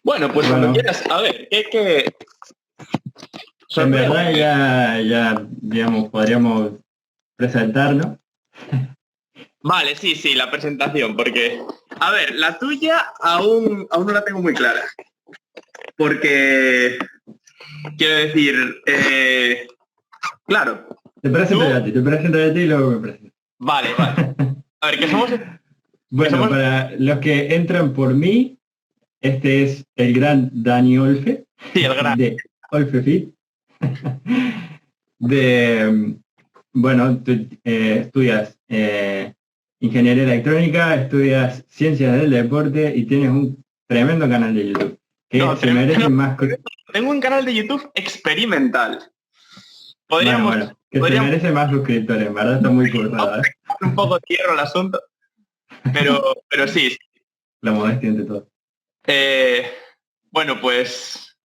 Bueno, pues cuando quieras, a ver, ¿qué? En verdad ya, digamos, podríamos presentarnos. Vale, sí, la presentación, porque, a ver, la tuya aún no la tengo muy clara. Porque, quiero decir, claro. Te presento a ti y luego me presento. Vale. A ver, ¿qué somos? Bueno, para los que entran por mí, este es el gran Dani Olfe. Sí, el gran. De Olfe Fit. Bueno, tú estudias ingeniería electrónica, estudias ciencias del deporte y tienes un tremendo canal de YouTube. Que merece más... Tengo un canal de YouTube experimental. Se merece más suscriptores, en verdad está muy currada. Un poco tierno el asunto, pero sí. La modestia ante todo. Bueno, pues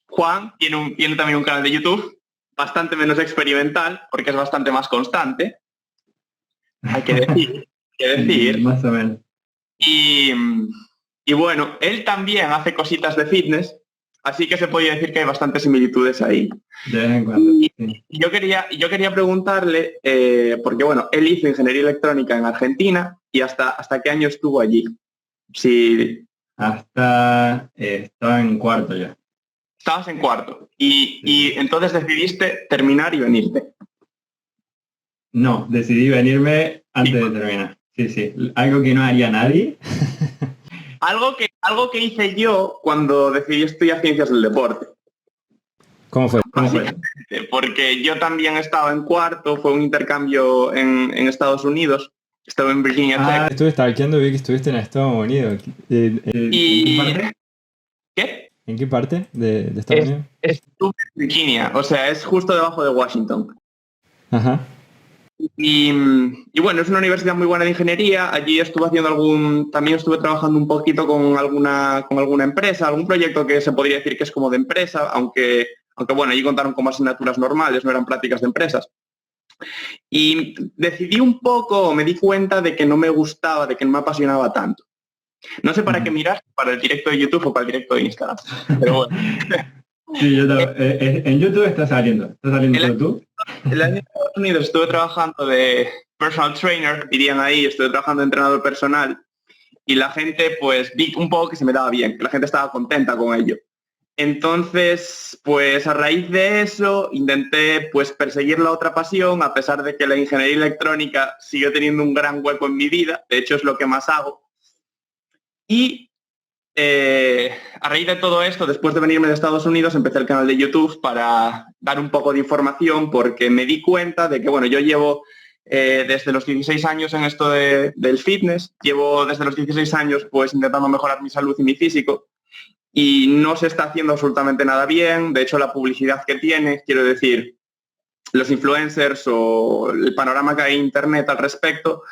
Juan tiene también un canal de YouTube bastante menos experimental, porque es bastante más constante. Hay que decir. Más o menos. Y bueno, él también hace cositas de fitness, así que se podría decir que hay bastantes similitudes ahí. De vez en cuando. Sí. Yo quería preguntarle, porque bueno, él hizo ingeniería electrónica en Argentina y hasta qué año estuvo allí. Sí. Estaba en cuarto ya. Estabas en cuarto. Y entonces decidiste terminar y venirte. No, decidí venirme antes de terminar. Sí. Algo que no haría nadie. Algo que hice yo cuando decidí estudiar ciencias del deporte. ¿Cómo fue? Porque yo también estaba en cuarto, fue un intercambio en Estados Unidos. Estuve en Virginia Tech. Estuve stalkeando, vi que estuviste en Estados Unidos. ¿En qué parte? ¿Qué? ¿En qué parte de Estados Unidos? Estuve en Virginia, o sea, es justo debajo de Washington. Ajá. Y bueno, es una universidad muy buena de ingeniería. Allí también estuve trabajando un poquito con alguna empresa, algún proyecto que se podría decir que es como de empresa, aunque bueno, allí contaron como asignaturas normales, no eran prácticas de empresas. Y decidí me di cuenta de que no me gustaba, de que no me apasionaba tanto. No sé para qué mirar, para el directo de YouTube o para el directo de Instagram. Pero bueno. Sí, en YouTube está saliendo tú. El año en Estados Unidos estuve trabajando de personal trainer, dirían ahí, estuve trabajando de entrenador personal y la gente, pues, vi un poco que se me daba bien, que la gente estaba contenta con ello. Entonces, pues a raíz de eso intenté pues perseguir la otra pasión, a pesar de que la ingeniería electrónica sigue teniendo un gran hueco en mi vida, de hecho es lo que más hago. Y a raíz de todo esto, después de venirme de Estados Unidos, empecé el canal de YouTube para dar un poco de información, porque me di cuenta de que, bueno, yo llevo desde los 16 años en esto del fitness, llevo desde los 16 años pues intentando mejorar mi salud y mi físico, y no se está haciendo absolutamente nada bien. De hecho, la publicidad que tiene, quiero decir, los influencers o el panorama que hay en Internet al respecto,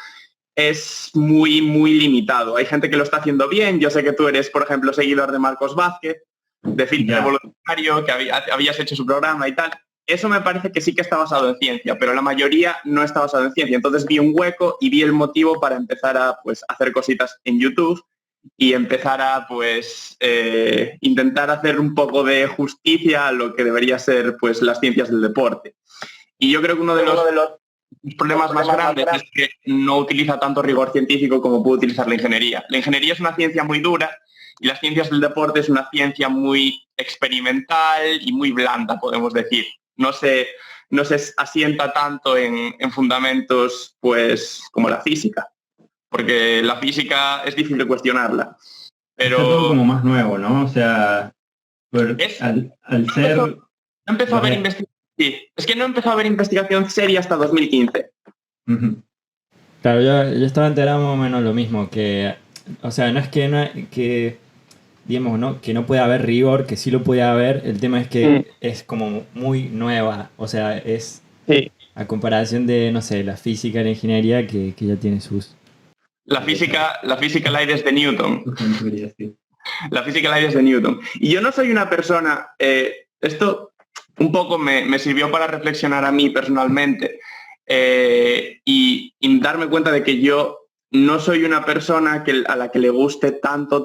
es muy, muy limitado. Hay gente que lo está haciendo bien. Yo sé que tú eres, por ejemplo, seguidor de Marcos Vázquez, de Fitness Voluntario, que habías hecho su programa y tal. Eso me parece que sí que está basado en ciencia, pero la mayoría no está basado en ciencia. Entonces vi un hueco y vi el motivo para empezar a hacer cositas en YouTube y empezar a intentar hacer un poco de justicia a lo que debería ser pues las ciencias del deporte. Y yo creo que uno de los problemas más grandes es que no utiliza tanto rigor científico como puede utilizar la ingeniería. La ingeniería es una ciencia muy dura y las ciencias del deporte es una ciencia muy experimental y muy blanda, podemos decir. No se asienta tanto en fundamentos pues como la física, porque la física es difícil de cuestionarla. Pero es todo como más nuevo, ¿no? O sea, al ser... No empezó a haber investigación. Sí, es que no empezó a haber investigación seria hasta 2015. Uh-huh. Claro, yo estaba enterado más o menos lo mismo, que, o sea, no es que digamos, ¿no? Que no puede haber rigor, que sí lo puede haber, el tema es que es como muy nueva, o sea, es a comparación de, no sé, la física y la ingeniería que ya tiene sus... La física la hay desde Newton. La física la hay desde Newton. Y yo no soy una persona, esto un poco me sirvió para reflexionar a mí personalmente y darme cuenta de que yo no soy una persona a la que le guste tanto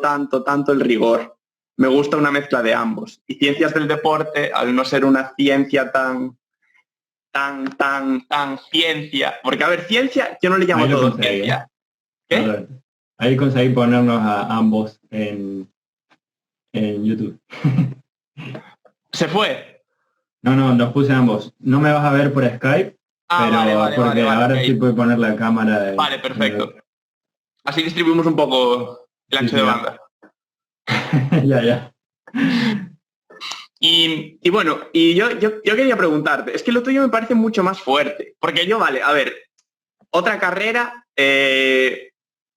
el rigor. me gusta una mezcla de ambos. Y ciencias del deporte, al no ser una ciencia tan ciencia, porque a ver, ciencia, yo no le llamo todo ciencia. ¿Qué? Ahí conseguí ponernos a ambos en YouTube. ¿Se fue? No, los puse ambos. No me vas a ver por Skype, pero vale, porque ahora okay. sí puedo poner la cámara. Vale, perfecto. Así distribuimos un poco el ancho de banda. Ya. Y bueno, y yo quería preguntarte, es que lo tuyo me parece mucho más fuerte, porque yo, vale, a ver, otra carrera,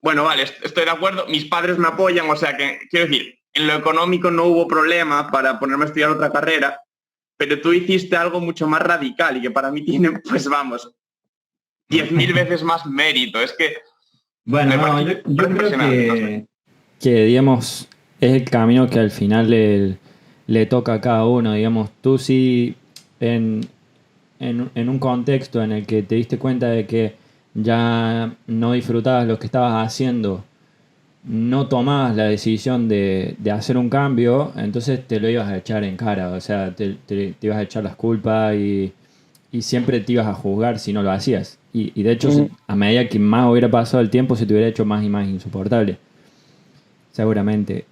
bueno, vale, estoy de acuerdo, mis padres me apoyan, o sea que, quiero decir, en lo económico no hubo problema para ponerme a estudiar otra carrera, pero tú hiciste algo mucho más radical y que para mí tiene, pues vamos, 10.000 veces más mérito, es que... Bueno, yo creo que, digamos, es el camino que al final le toca a cada uno, digamos, tú sí en un contexto en el que te diste cuenta de que ya no disfrutabas lo que estabas haciendo, no tomabas la decisión de hacer un cambio, entonces te lo ibas a echar en cara, o sea, te ibas a echar las culpas y siempre te ibas a juzgar si no lo hacías. Y de hecho, a medida que más hubiera pasado el tiempo, se te hubiera hecho más y más insoportable. Seguramente.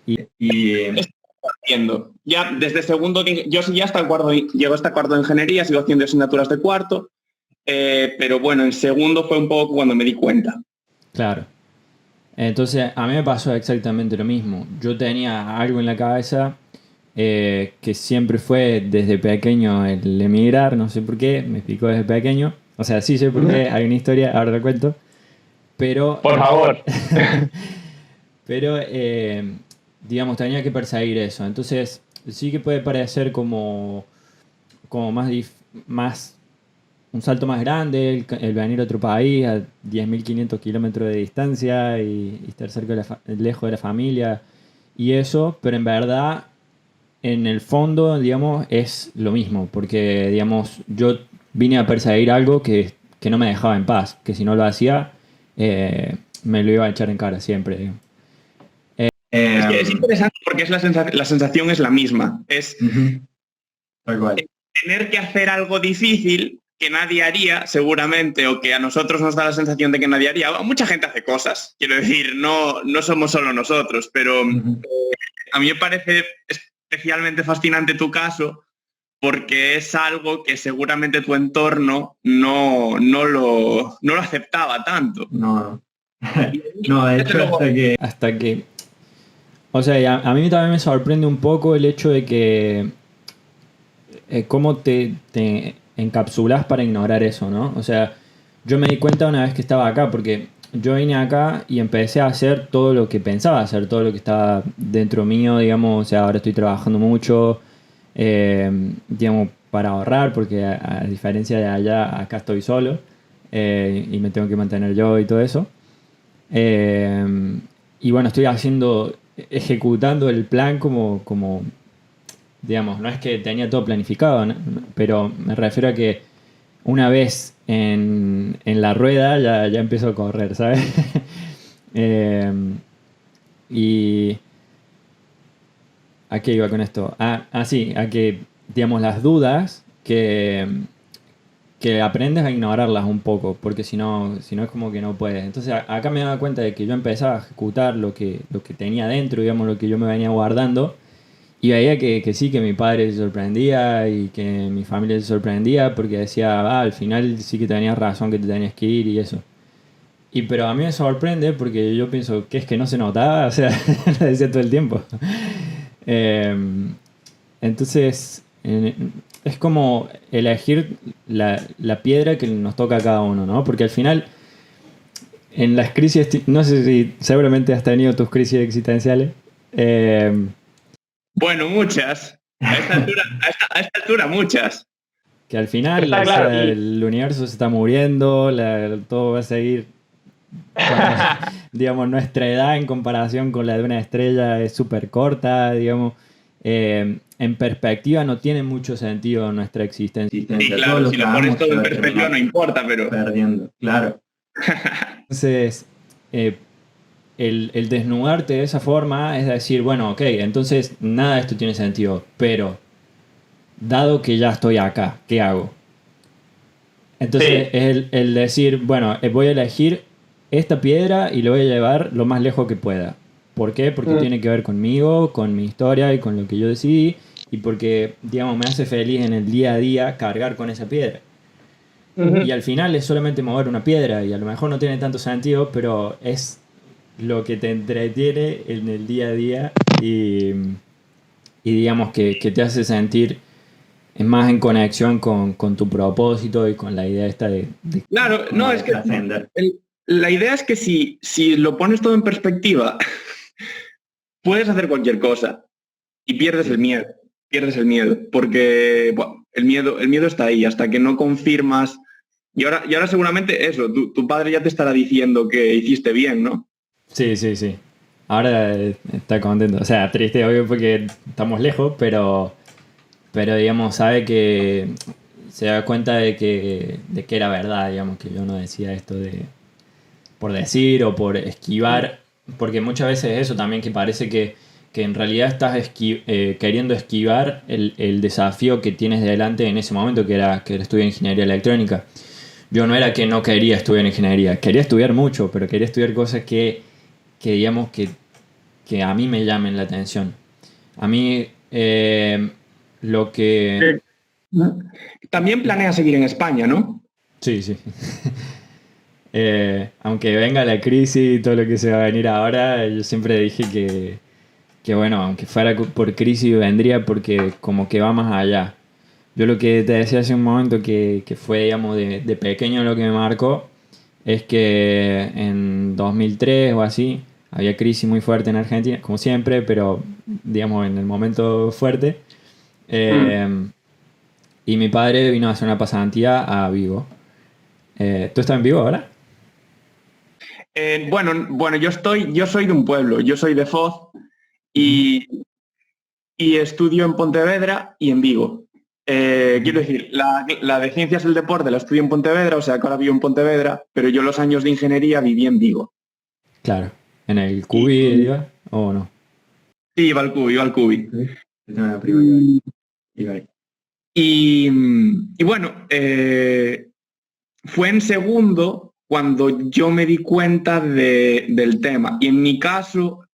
Haciendo. Ya desde segundo, yo sí ya hasta el cuarto, llego hasta cuarto de ingeniería, sigo haciendo asignaturas de cuarto, pero bueno, en segundo fue un poco cuando me di cuenta. Claro. Entonces, a mí me pasó exactamente lo mismo. Yo tenía algo en la cabeza que siempre fue desde pequeño el emigrar, no sé por qué, me explicó desde pequeño. O sea, sí sé por qué, hay una historia, ahora la cuento. Pero... Por favor. Pero, digamos, tenía que perseguir eso. Entonces, sí que puede parecer como más un salto más grande, el venir a otro país a 10.500 kilómetros de distancia y estar cerca lejos de la familia y eso, pero en verdad, en el fondo, digamos, es lo mismo, porque, digamos, yo vine a perseguir algo que no me dejaba en paz, que si no lo hacía, me lo iba a echar en cara siempre, digamos. Es interesante porque es la sensación es la misma. Es tener que hacer algo difícil que nadie haría, seguramente, o que a nosotros nos da la sensación de que nadie haría. Mucha gente hace cosas, quiero decir, no somos solo nosotros, pero a mí me parece especialmente fascinante tu caso porque es algo que seguramente tu entorno no lo aceptaba tanto. No, de hecho, hasta que o sea, a mí también me sorprende un poco el hecho de que cómo te encapsulás para ignorar eso, ¿no? O sea, yo me di cuenta una vez que estaba acá, porque yo vine acá y empecé a hacer todo lo que pensaba hacer, todo lo que estaba dentro mío, digamos, o sea, ahora estoy trabajando mucho, digamos, para ahorrar, porque a diferencia de allá, acá estoy solo y me tengo que mantener yo y todo eso. Y bueno, estoy ejecutando el plan como digamos, no es que tenía todo planificado, ¿no? Pero me refiero a que una vez en la rueda ya empezó a correr, ¿sabes? Y ¿a qué iba con esto? Sí, a que, digamos, las dudas que aprendes a ignorarlas un poco, porque si no es como que no puedes. Entonces acá me daba cuenta de que yo empezaba a ejecutar lo que tenía dentro, digamos, lo que yo me venía guardando, y veía que sí, que mi padre se sorprendía y que mi familia se sorprendía, porque decía, al final sí que tenías razón, que te tenías que ir y eso. Pero a mí me sorprende porque yo pienso que es que no se notaba, o sea, lo decía todo el tiempo. Entonces, es como elegir la piedra que nos toca a cada uno, ¿no? Porque al final, en las crisis, no sé si seguramente has tenido tus crisis existenciales. Bueno, muchas. A esta altura muchas. Que al final claro, el universo se está muriendo, todo va a seguir. Digamos, nuestra edad en comparación con la de una estrella es súper corta, digamos. En perspectiva no tiene mucho sentido nuestra existencia. Sí, claro, si lo pones todo en perspectiva no importa, pero... Perdiendo, claro. Entonces, el desnudarte de esa forma es decir, bueno, ok, entonces nada de esto tiene sentido, pero dado que ya estoy acá, ¿qué hago? Entonces Sí. es el decir, bueno, voy a elegir esta piedra y lo voy a llevar lo más lejos que pueda. ¿Por qué? Porque Mm. tiene que ver conmigo, con mi historia y con lo que yo decidí y porque, digamos, me hace feliz en el día a día cargar con esa piedra. Y Ujú. al final es solamente mover una piedra y a lo mejor no tiene tanto sentido, pero es lo que te entretiene en el día a día y digamos que te hace sentir más en conexión con tu propósito y con la idea esta de Claro, Como no, de es que trascender. la idea es que si lo pones todo en perspectiva, puedes hacer cualquier cosa y pierdes el Sí. miedo. Pierdes el miedo, porque bueno, el miedo está ahí, hasta que no confirmas. Y ahora seguramente eso, tu padre ya te estará diciendo que hiciste bien, ¿no? Sí, sí, sí. Ahora está contento. O sea, triste, obvio, porque estamos lejos, pero digamos, sabe que se da cuenta de que era verdad, digamos, que yo no decía esto de por decir o por esquivar, porque muchas veces eso también que parece que en realidad estás queriendo esquivar el desafío que tienes delante en ese momento, que era estudiar ingeniería electrónica. Yo no era que no quería estudiar ingeniería, quería estudiar mucho, pero quería estudiar cosas que digamos que a mí me llamen la atención. A mí lo que... Sí. También planeas seguir en España, ¿no? Sí, sí. Aunque venga la crisis y todo lo que se va a venir ahora, yo siempre dije que bueno, aunque fuera por crisis vendría porque como que va más allá. Yo lo que te decía hace un momento que fue, digamos, de pequeño lo que me marcó es que en 2003 o así había crisis muy fuerte en Argentina, como siempre, pero digamos en el momento fuerte. Mm. Eh, y mi padre vino a hacer una pasantía a Vigo. ¿Tú estás en Vigo ahora? Bueno, yo soy de un pueblo, yo soy de Foz Ujú, y, y estudio en Pontevedra y en Vigo. ujú. Quiero decir, la de ciencias del deporte la estudio en Pontevedra, o sea que ahora vivo en Pontevedra, pero yo los años de ingeniería viví en Vigo. Claro. ¿En el Y, Cubi, digo? ¿O no? sí, iba al Cubi, iba al Cubi. Ok. Yo tengo una prima que iba ahí. Y bueno, fue en segundo cuando yo me di cuenta del tema. Y en mi caso,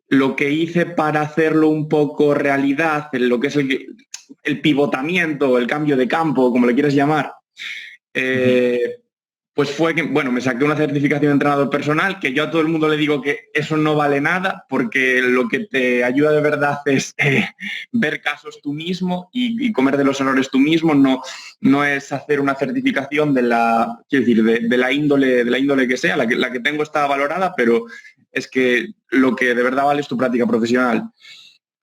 lo que hice para hacerlo un poco realidad, en lo que es el pivotamiento, el cambio de campo, como le quieras llamar, Ujú. eh, pues fue que, bueno, me saqué una certificación de entrenador personal, que yo a todo el mundo le digo que eso no vale nada, porque lo que te ayuda de verdad es ver casos tú mismo y comer de los errores tú mismo, no es hacer una certificación quiero decir, de la índole que sea, la que tengo está valorada, pero es que lo que de verdad vale es tu práctica profesional. Ujú.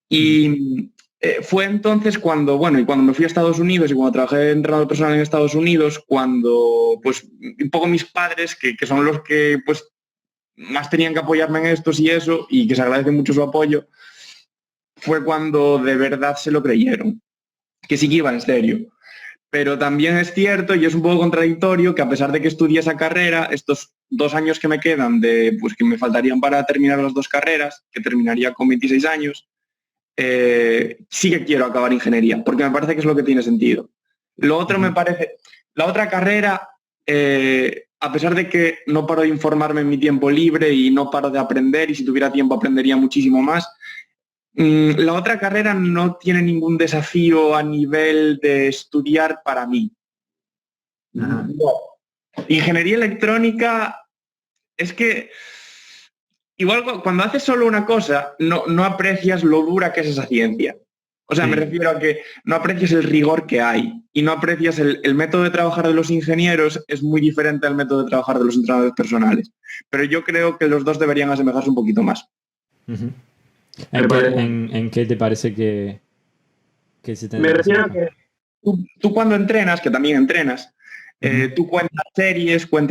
Y fue entonces cuando, bueno, y cuando me fui a Estados Unidos y cuando trabajé de entrenador personal en Estados Unidos, cuando, pues, un poco mis padres, que son los que, pues, más tenían que apoyarme en estos y eso, y que se agradece mucho su apoyo, fue cuando de verdad se lo creyeron, que sí que iba en serio. Pero también es cierto, y es un poco contradictorio, que a pesar de que estudié esa carrera, estos 2 años que me quedan, pues que me faltarían para terminar las dos carreras, que terminaría con 26 años, sí que quiero acabar ingeniería, porque me parece que es lo que tiene sentido. Lo otro me Ujú. parece, la otra carrera, a pesar de que no paro de informarme en mi tiempo libre y no paro de aprender, y si tuviera tiempo aprendería muchísimo más, la otra carrera no tiene ningún desafío a nivel de estudiar para mí. Ajá. No. Ingeniería electrónica es que igual cuando haces solo una cosa, no aprecias lo dura que es esa ciencia. O sea, me Sí. refiero a que no aprecias el rigor que hay y no aprecias el método de trabajar de los ingenieros es muy diferente al método de trabajar de los entrenadores personales. Pero yo creo que los dos deberían asemejarse un poquito más. Ujú. Me ¿En qué, parece. en qué te parece que se Me tendrían que refiero a asemejar? que tú cuando entrenas, que también entrenas, Ujú. tú cuentas series, quiero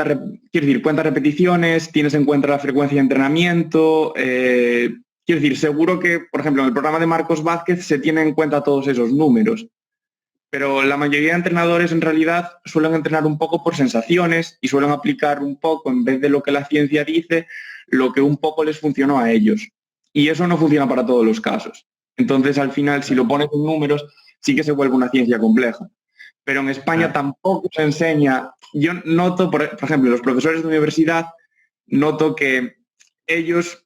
decir, cuentas repeticiones, tienes en cuenta la frecuencia de entrenamiento. Quiero decir, seguro que, por ejemplo, en el programa de Marcos Vázquez se tienen en cuenta todos esos números, pero la mayoría de entrenadores en realidad suelen entrenar un poco por sensaciones y suelen aplicar un poco, en vez de lo que la ciencia dice, lo que un poco les funcionó a ellos. Y eso no funciona para todos los casos. Entonces, al final, si lo pones en números, sí que se vuelve una ciencia compleja. Pero en España tampoco se enseña. Yo noto, por ejemplo, los profesores de universidad, noto que ellos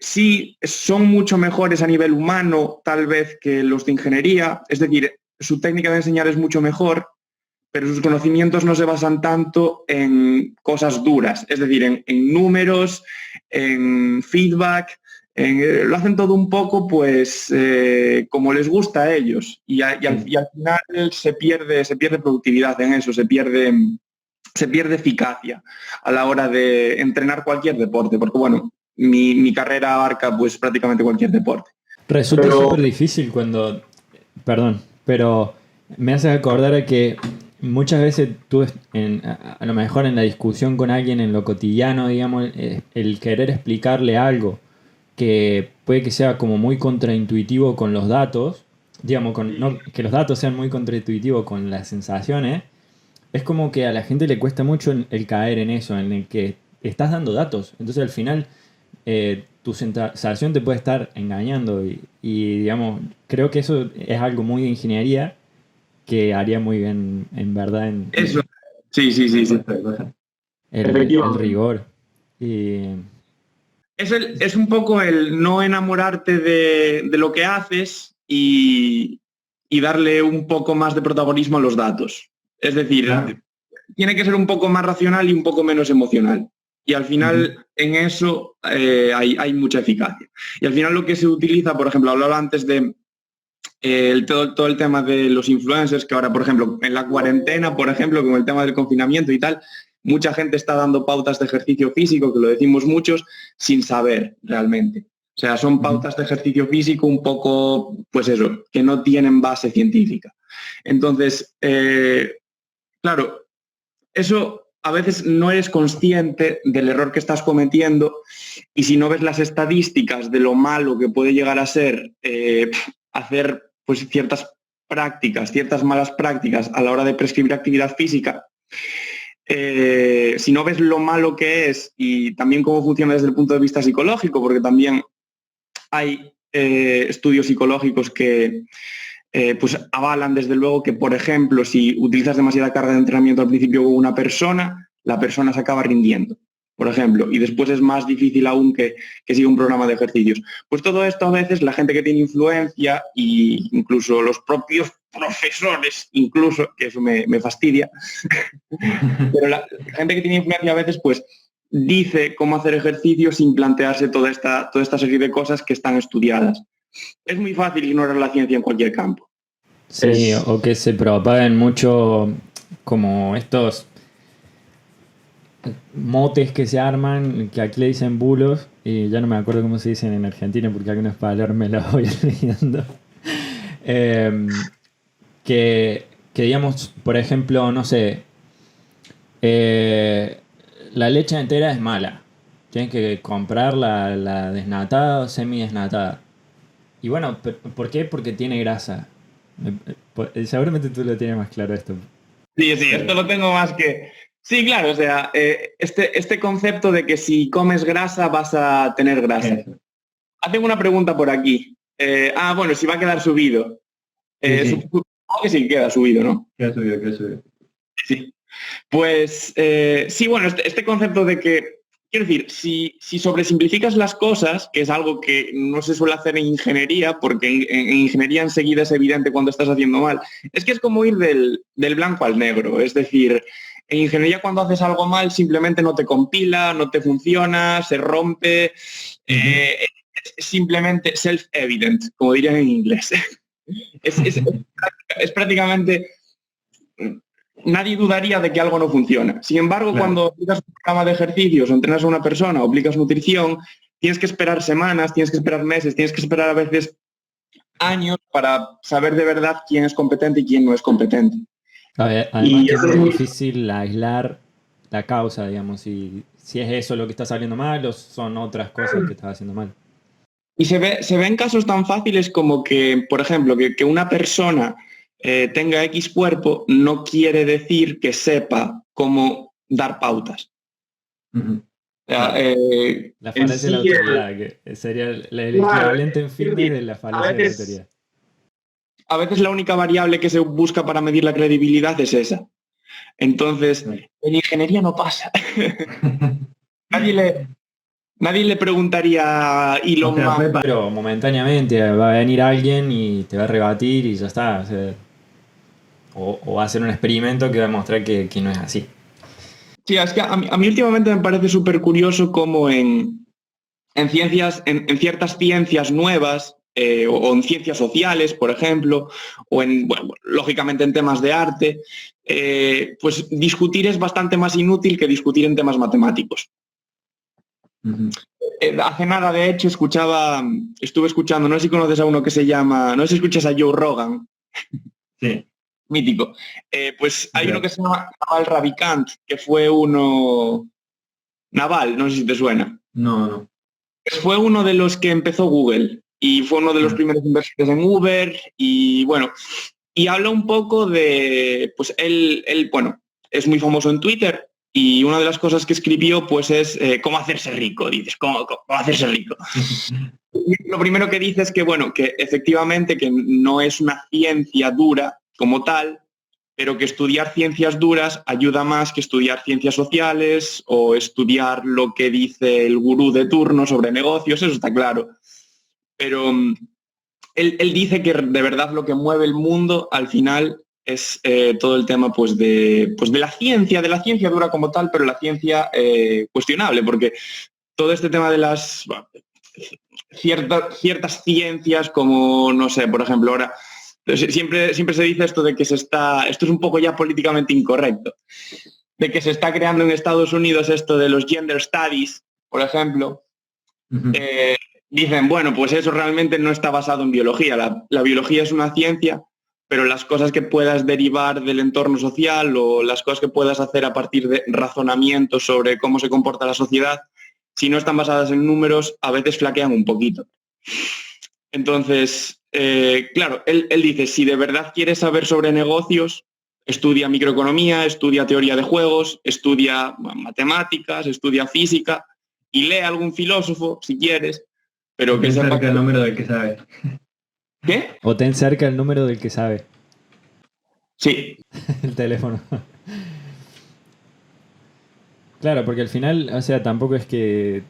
sí son mucho mejores a nivel humano, tal vez, que los de ingeniería. Es decir, su técnica de enseñar es mucho mejor, pero sus conocimientos no se basan tanto en cosas duras, es decir, en números, en feedback, lo hacen todo un poco pues como les gusta a ellos y al final se pierde productividad en eso, se pierde eficacia a la hora de entrenar cualquier deporte, porque bueno, mi carrera abarca pues prácticamente cualquier deporte. Resulta súper difícil cuando, perdón, pero me hace acordar a que muchas veces tú, a lo mejor en la discusión con alguien en lo cotidiano, digamos, el querer explicarle algo que puede que sea como muy contraintuitivo con los datos, digamos, no, que los datos sean muy contraintuitivos con las sensaciones, es como que a la gente le cuesta mucho el caer en eso, en el que estás dando datos. Entonces al final tu sensación te puede estar engañando y, digamos, creo que eso es algo muy de ingeniería que haría muy bien, en verdad, eso. Sí. El rigor. Y es un poco el no enamorarte de lo que haces y darle un poco más de protagonismo a los datos. Es decir, tiene que ser un poco más racional y un poco menos emocional. Y al final en eso hay mucha eficacia. Y al final lo que se utiliza, por ejemplo, hablaba antes de todo el tema de los influencers, que ahora, por ejemplo, en la cuarentena, por ejemplo, con el tema del confinamiento y tal, mucha gente está dando pautas de ejercicio físico, que lo decimos muchos, sin saber realmente. O sea, son pautas de ejercicio físico un poco, pues eso, que no tienen base científica. Entonces, claro, eso a veces no eres consciente del error que estás cometiendo y si no ves las estadísticas de lo malo que puede llegar a ser hacer pues ciertas malas prácticas a la hora de prescribir actividad física, si no ves lo malo que es y también cómo funciona desde el punto de vista psicológico, porque también hay estudios psicológicos que pues avalan desde luego que, por ejemplo, si utilizas demasiada carga de entrenamiento al principio con una persona, la persona se acaba rindiendo, por ejemplo, y después es más difícil aún que siga un programa de ejercicios. Pues todo esto a veces la gente que tiene influencia e incluso los propios profesores, incluso, que eso me fastidia, pero la gente que tiene influencia a veces pues dice cómo hacer ejercicio sin plantearse toda esta serie de cosas que están estudiadas. Es muy fácil ignorar la ciencia en cualquier campo. Sí, o que se propaguen mucho como estos motes que se arman, que aquí le dicen bulos, y ya no me acuerdo cómo se dicen en Argentina, porque algunas palabras me las voy leyendo. Que digamos, por ejemplo, no sé, la leche entera es mala. Tienes que comprar la desnatada o semidesnatada. Y bueno, ¿por qué? Porque tiene grasa. Seguramente tú lo tienes más claro esto. Sí, esto lo tengo más que... Sí, claro, o sea, este concepto de que si comes grasa vas a tener grasa. Hacen una pregunta por aquí. Bueno, si va a quedar subido. Supongo que sí, queda subido, ¿no? Queda subido. Sí. Pues sí, bueno, este concepto de que, quiero decir, si sobresimplificas las cosas, que es algo que no se suele hacer en ingeniería, porque en ingeniería enseguida es evidente cuando estás haciendo mal, es que es como ir del blanco al negro, es decir, en ingeniería cuando haces algo mal simplemente no te compila, no te funciona, se rompe, es simplemente self-evident, como dirían en inglés. es prácticamente... Nadie dudaría de que algo no funciona. Sin embargo, cuando aplicas un programa de ejercicios o entrenas a una persona o aplicas nutrición, tienes que esperar semanas, tienes que esperar meses, tienes que esperar a veces años para saber de verdad quién es competente y quién no es competente. Además que es muy difícil aislar la causa, digamos, si es eso lo que está saliendo mal o son otras cosas que estás haciendo mal. Y se ven casos tan fáciles como que, por ejemplo, que una persona tenga X cuerpo no quiere decir que sepa cómo dar pautas. La falacia de la autoridad, que sería el equivalente en fitness de la falacia de la autoridad. A veces la única variable que se busca para medir la credibilidad es esa. Entonces, en ingeniería no pasa. Nadie le preguntaría a Elon Musk. Pero momentáneamente va a venir alguien y te va a rebatir y ya está. O va a hacer un experimento que va a mostrar que no es así. Sí, es que a mí últimamente me parece súper curioso cómo en ciertas ciencias nuevas, o en ciencias sociales, por ejemplo, o lógicamente en temas de arte, pues discutir es bastante más inútil que discutir en temas matemáticos. Hace nada, de hecho, estuve escuchando, no sé si conoces a uno que se llama, no sé si escuchas a Joe Rogan. Sí. Mítico. Pues hay uno que se llama Naval Ravikant, que fue uno... Naval, no sé si te suena. No. Pues fue uno de los que empezó Google y fue uno de los primeros inversores en Uber y bueno, y habla un poco de, pues él bueno, es muy famoso en Twitter y una de las cosas que escribió pues es cómo hacerse rico, dices, cómo hacerse rico. Lo primero que dice es que bueno, que efectivamente que no es una ciencia dura como tal, pero que estudiar ciencias duras ayuda más que estudiar ciencias sociales o estudiar lo que dice el gurú de turno sobre negocios, eso está claro. Pero él dice que de verdad lo que mueve el mundo al final es todo el tema pues de la ciencia dura como tal, pero la ciencia cuestionable, porque todo este tema de las ciertas ciencias como, no sé, por ejemplo, ahora siempre se dice esto de que esto es un poco ya políticamente incorrecto, de que se está creando en Estados Unidos esto de los gender studies, por ejemplo. Dicen, bueno, pues eso realmente no está basado en biología. La biología es una ciencia, pero las cosas que puedas derivar del entorno social o las cosas que puedas hacer a partir de razonamientos sobre cómo se comporta la sociedad, si no están basadas en números, a veces flaquean un poquito. Entonces, claro, él dice, si de verdad quieres saber sobre negocios, estudia microeconomía, estudia teoría de juegos, estudia matemáticas, estudia física y lee a algún filósofo si quieres, pero que sepa cerca el número del que sabe. ¿Qué? O ten cerca el número del que sabe. Sí. El teléfono. Claro, porque al final, o sea, tampoco es que...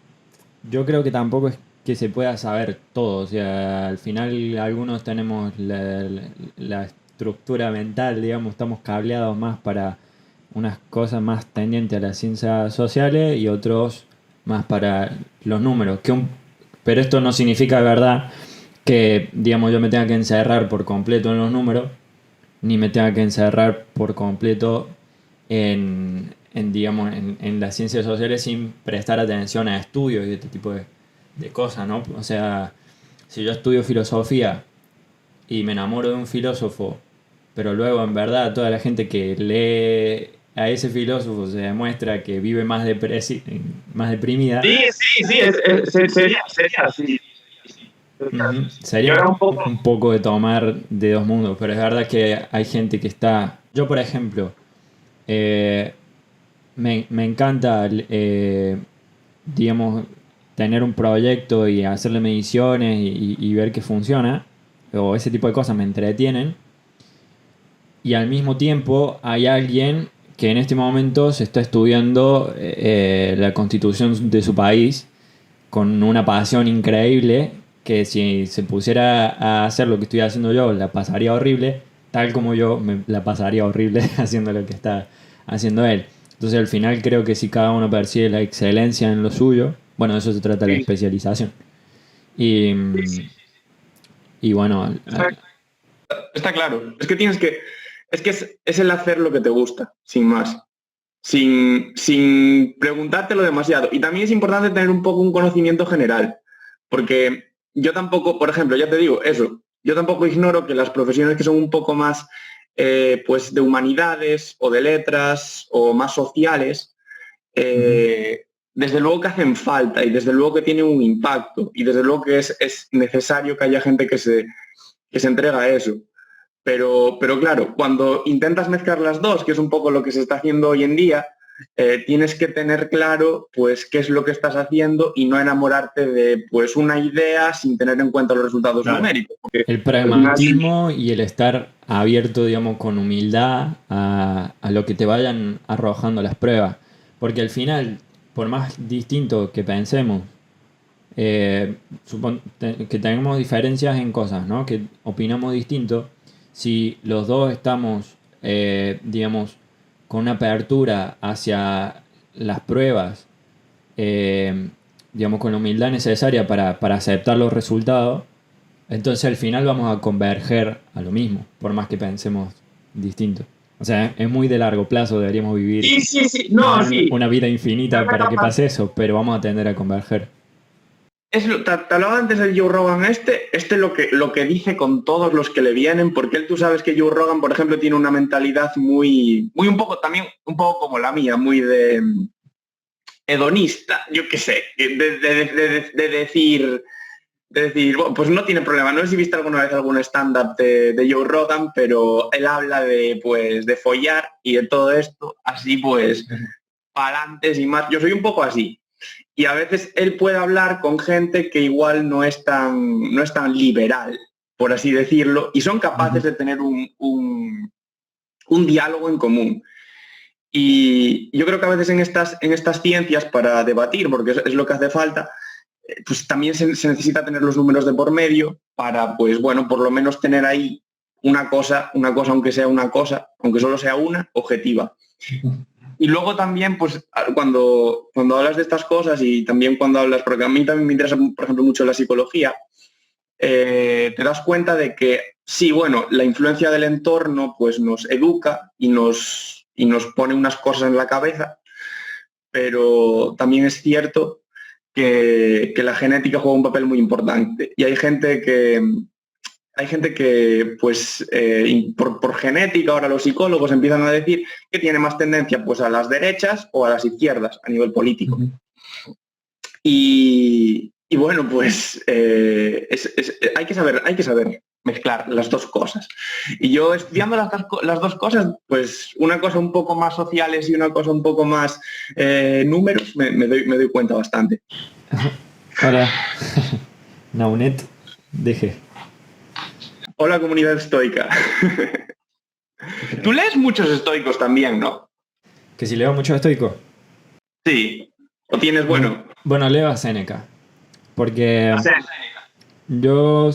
Yo creo que tampoco es que se pueda saber todo. O sea, al final algunos tenemos la estructura mental, digamos, estamos cableados más para unas cosas más tendientes a las ciencias sociales y otros más para los números. Pero esto no significa, de verdad, que, digamos, yo me tenga que encerrar por completo en los números, ni me tenga que encerrar por completo digamos, en las ciencias sociales sin prestar atención a estudios y este tipo de cosas, ¿no? O sea, si yo estudio filosofía y me enamoro de un filósofo, pero luego en verdad toda la gente que lee a ese filósofo se demuestra que vive más deprimida. Sí, sería así. Sería un poco de tomar de dos mundos, pero es verdad que hay gente que está... Yo, por ejemplo, me encanta, digamos, tener un proyecto y hacerle mediciones y ver que funciona, o ese tipo de cosas me entretienen. Y al mismo tiempo hay alguien que en este momento se está estudiando la constitución de su país con una pasión increíble, que si se pusiera a hacer lo que estoy haciendo yo, la pasaría horrible, tal como yo me la pasaría horrible haciendo lo que está haciendo él. Entonces al final creo que si cada uno persigue la excelencia en lo suyo, bueno, de eso se trata la especialización. Y, y bueno... Está claro. Es que tienes que... Es que es el hacer lo que te gusta, sin más. Sin preguntártelo demasiado. Y también es importante tener un poco un conocimiento general. Porque yo tampoco, por ejemplo, ya te digo, eso, yo tampoco ignoro que las profesiones que son un poco más pues de humanidades o de letras o más sociales, desde luego que hacen falta y desde luego que tienen un impacto y desde luego que es necesario que haya gente que se entrega a eso. Pero claro, cuando intentas mezclar las dos, que es un poco lo que se está haciendo hoy en día, tienes que tener claro pues qué es lo que estás haciendo y no enamorarte de pues una idea sin tener en cuenta los resultados numéricos. Porque el pragmatismo y el estar abierto, digamos, con humildad a lo que te vayan arrojando las pruebas. Porque al final, por más distinto que pensemos, que tengamos diferencias en cosas, ¿no? Que opinamos distinto, si los dos estamos, digamos, con una apertura hacia las pruebas, digamos, con la humildad necesaria para aceptar los resultados, entonces al final vamos a converger a lo mismo, por más que pensemos distinto. O sea, es muy de largo plazo, deberíamos vivir una vida infinita para que pase eso, pero vamos a tender a converger. Te hablaba antes del Joe Rogan lo que dice con todos los que le vienen, porque tú sabes que Joe Rogan, por ejemplo, tiene una mentalidad muy un poco como la mía, muy de hedonista, yo qué sé, de decir, bueno, pues no tiene problema. No sé si viste alguna vez algún stand-up de Joe Rogan, pero él habla de follar y de todo esto, así pues, pa'lantes y más. Yo soy un poco así. Y a veces él puede hablar con gente que igual no es tan liberal, por así decirlo, y son capaces de tener un diálogo en común. Y yo creo que a veces en estas ciencias, para debatir, porque es lo que hace falta, pues también se necesita tener los números de por medio para, pues bueno, por lo menos tener ahí una cosa, aunque sea una cosa, aunque solo sea una, objetiva. Y luego también, pues cuando hablas de estas cosas y también cuando hablas, porque a mí también me interesa, por ejemplo, mucho la psicología, te das cuenta de que sí, bueno, la influencia del entorno pues nos educa y nos pone unas cosas en la cabeza, pero también es cierto que la genética juega un papel muy importante. Y hay gente que pues por genética, ahora los psicólogos empiezan a decir que tiene más tendencia pues a las derechas o a las izquierdas a nivel político. Y bueno, pues hay que saber mezclar las dos cosas. Y yo estudiando las dos cosas, pues una cosa un poco más sociales y una cosa un poco más números, me doy cuenta bastante. Hola, Naunet, deje. Hola, comunidad estoica. Tú lees muchos estoicos también, ¿no? ¿Que si leo mucho estoico? Sí. ¿O tienes bueno? Bueno, leo a Séneca. Porque yo,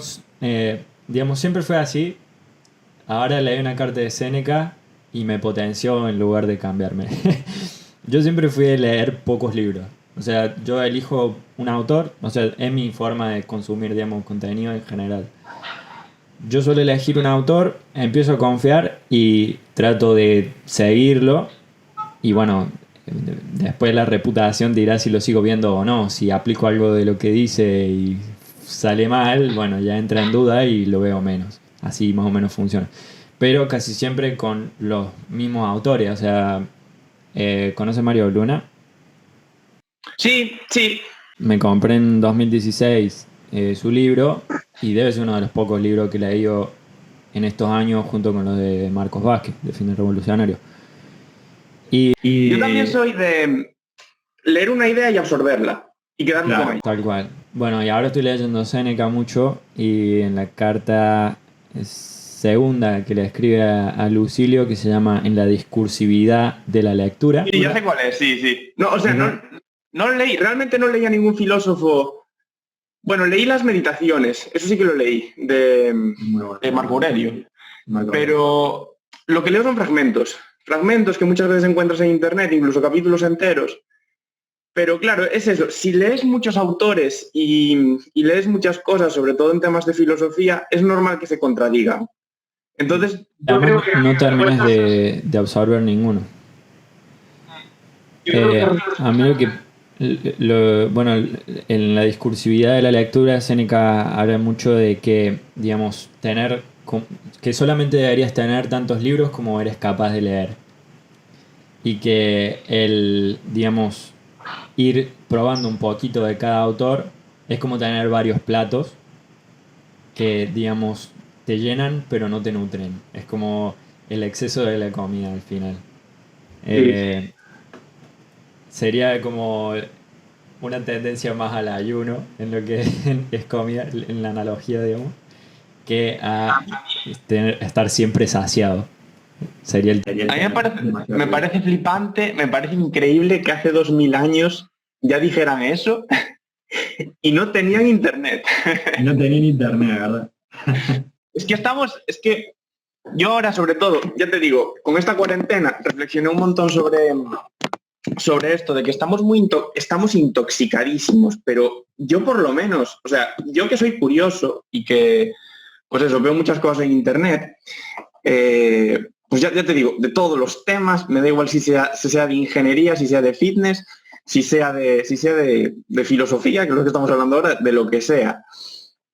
digamos, siempre fue así. Ahora leí una carta de Séneca y me potenció en lugar de cambiarme. Yo siempre fui a leer pocos libros. O sea, yo elijo un autor, o sea, es mi forma de consumir, digamos, contenido en general. Yo suelo elegir un autor, empiezo a confiar y trato de seguirlo. Y bueno, después la reputación dirá si lo sigo viendo o no. Si aplico algo de lo que dice y sale mal, bueno, ya entra en duda y lo veo menos. Así más o menos funciona. Pero casi siempre con los mismos autores. O sea, ¿conoce Mario Luna? Sí. Me compré en 2016 su libro y debe ser uno de los pocos libros que he leído en estos años junto con los de Marcos Vázquez, de Fin del Revolucionario. Y yo también soy de leer una idea y absorberla y quedarme con ella. Tal cual. Bueno, y ahora estoy leyendo Séneca mucho y en la carta segunda que le escribe a Lucilio, que se llama En la discursividad de la lectura. Sí, ya sé cuál es, sí. No, o sea, no leí, realmente no leí a ningún filósofo. Bueno, leí las meditaciones, eso sí que lo leí, de Marco Aurelio. Pero lo que leo son fragmentos que muchas veces encuentras en internet, incluso capítulos enteros. Pero claro, es eso, si lees muchos autores y lees muchas cosas, sobre todo en temas de filosofía, es normal que se contradigan. Entonces, yo creo que no terminas de absorber ninguno. A mí bueno, en la discursividad de la lectura, Séneca habla mucho de que, digamos, que solamente deberías tener tantos libros como eres capaz de leer. Y que digamos, ir probando un poquito de cada autor es como tener varios platos que, digamos, te llenan pero no te nutren. Es como el exceso de la comida al final. sería como una tendencia más al ayuno, en lo que es comida, en la analogía, digamos, que a estar siempre saciado. Sería el... Sería el A mí tema. me parece flipante, me parece increíble que hace 2000 años ya dijeran eso y no tenían internet. No tenían internet, ¿verdad? Es que yo ahora sobre todo, ya te digo, con esta cuarentena reflexioné un montón sobre esto, de que estamos intoxicadísimos, pero yo por lo menos, o sea, yo que soy curioso y que, pues eso, veo muchas cosas en internet, pues ya te digo, de todos los temas, me da igual si sea de ingeniería, si sea de fitness, si sea de filosofía, que es lo que estamos hablando ahora, de lo que sea.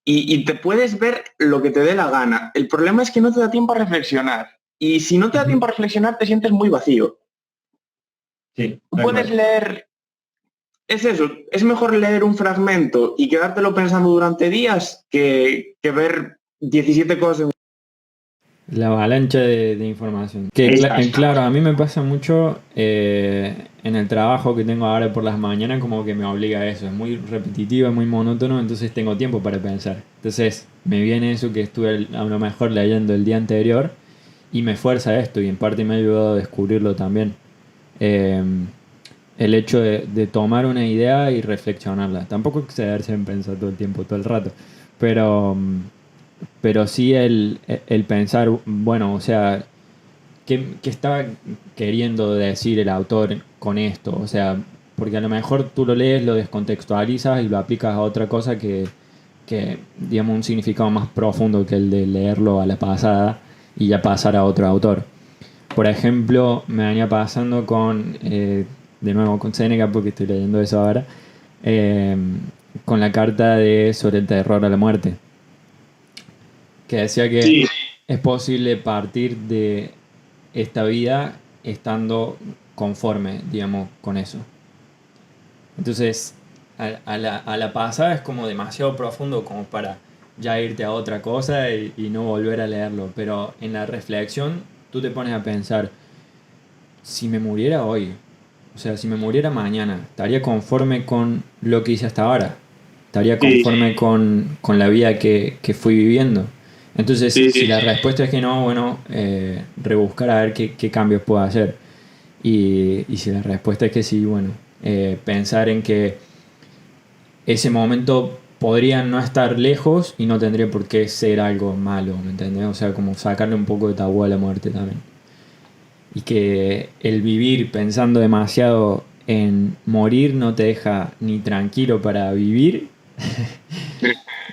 Y te puedes ver lo que te dé la gana. El problema es que no te da tiempo a reflexionar. Y si no te da tiempo a reflexionar, te sientes muy vacío. Sí, Puedes leer, es eso, es mejor leer un fragmento y quedártelo pensando durante días que ver 17 cosas. La avalancha de información. Que claro, a mí me pasa mucho en el trabajo que tengo ahora por las mañanas, como que me obliga a eso. Es muy repetitivo, es muy monótono, entonces tengo tiempo para pensar. Entonces me viene eso que estuve a lo mejor leyendo el día anterior y me fuerza esto y en parte me ha ayudado a descubrirlo también. El hecho de tomar una idea y reflexionarla. Tampoco excederse en pensar todo el tiempo, todo el rato. Pero, pero sí el pensar, bueno, o sea, ¿qué estaba queriendo decir el autor con esto? O sea, porque a lo mejor tú lo lees, lo descontextualizas y lo aplicas a otra cosa que digamos, un significado más profundo que el de leerlo a la pasada y ya pasar a otro autor. Por ejemplo, me venía pasando con, de nuevo con Séneca, porque estoy leyendo eso ahora, eh, con la carta sobre el terror a la muerte, que decía que sí, es posible partir de esta vida estando conforme, digamos, con eso. Entonces, a la pasada es como demasiado profundo como para ya irte a otra cosa y no volver a leerlo, pero en la reflexión tú te pones a pensar, si me muriera hoy, o sea, si me muriera mañana, ¿estaría conforme con lo que hice hasta ahora? ¿Estaría conforme sí, con la vida que fui viviendo? Entonces, sí, si la respuesta es que no, bueno, rebuscar a ver qué cambios puedo hacer. Y si la respuesta es que sí, bueno, pensar en que ese momento podría no estar lejos y no tendría por qué ser algo malo, ¿me entendés? O sea, como sacarle un poco de tabú a la muerte también. Y que el vivir pensando demasiado en morir no te deja ni tranquilo para vivir,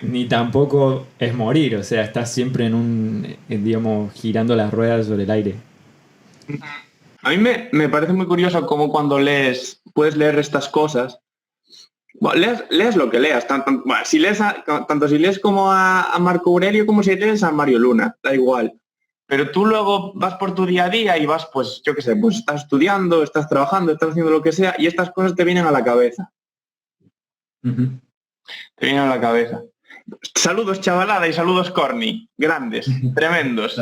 ni tampoco es morir, o sea, estás siempre digamos, girando las ruedas sobre el aire. A mí me parece muy curioso cómo cuando puedes leer estas cosas. Bueno, leas lo que leas, bueno, tanto si lees como a Marco Aurelio como si lees a Mario Luna, da igual. Pero tú luego vas por tu día a día y vas, pues, yo qué sé, pues estás estudiando, estás trabajando, estás haciendo lo que sea y estas cosas te vienen a la cabeza. Uh-huh. Te vienen a la cabeza. Saludos chavalada y saludos corny, grandes, tremendos.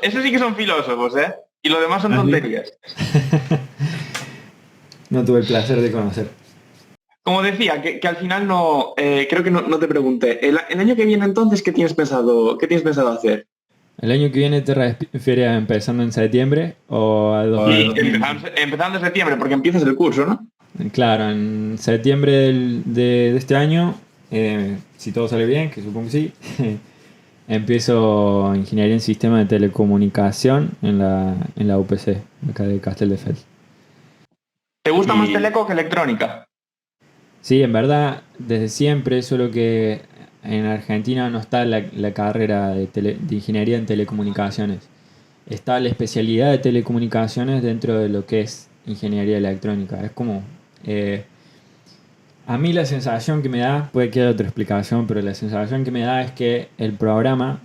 Esos sí que son filósofos, ¿eh? Y lo demás son tonterías. No tuve el placer de conocer. Como decía, que al final no, creo que no te pregunté. El año que viene entonces, ¿qué tienes pensado hacer? ¿El año que viene te refieres a empezando en septiembre o a Sí, empezando en septiembre, porque empiezas el curso, ¿no? Claro, en septiembre de este año, si todo sale bien, que supongo que sí, empiezo ingeniería en sistema de telecomunicación en la UPC, acá de Castelldefels. ¿Te gusta más teleco que electrónica? Sí, en verdad, desde siempre, solo que en Argentina no está la carrera de ingeniería en telecomunicaciones. Está la especialidad de telecomunicaciones dentro de lo que es ingeniería electrónica. Es como... a mí la sensación que me da, puede que haya otra explicación, pero la sensación que me da es que el programa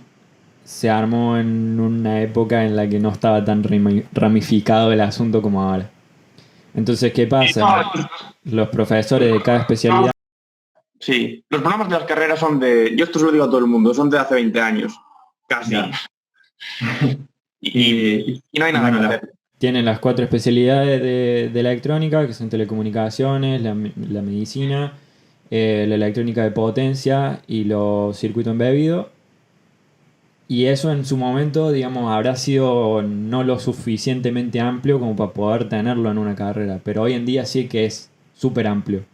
se armó en una época en la que no estaba tan ramificado el asunto como ahora. Entonces, ¿qué pasa? Los profesores de cada especialidad... Sí, los programas de las carreras son yo esto se lo digo a todo el mundo, son de hace 20 años, casi. Ya. y no hay nada que hacer. tienen las 4 especialidades de electrónica, que son telecomunicaciones, la medicina, la electrónica de potencia y los circuitos embebidos. Y eso en su momento, digamos, habrá sido no lo suficientemente amplio como para poder tenerlo en una carrera. Pero hoy en día sí que es súper amplio.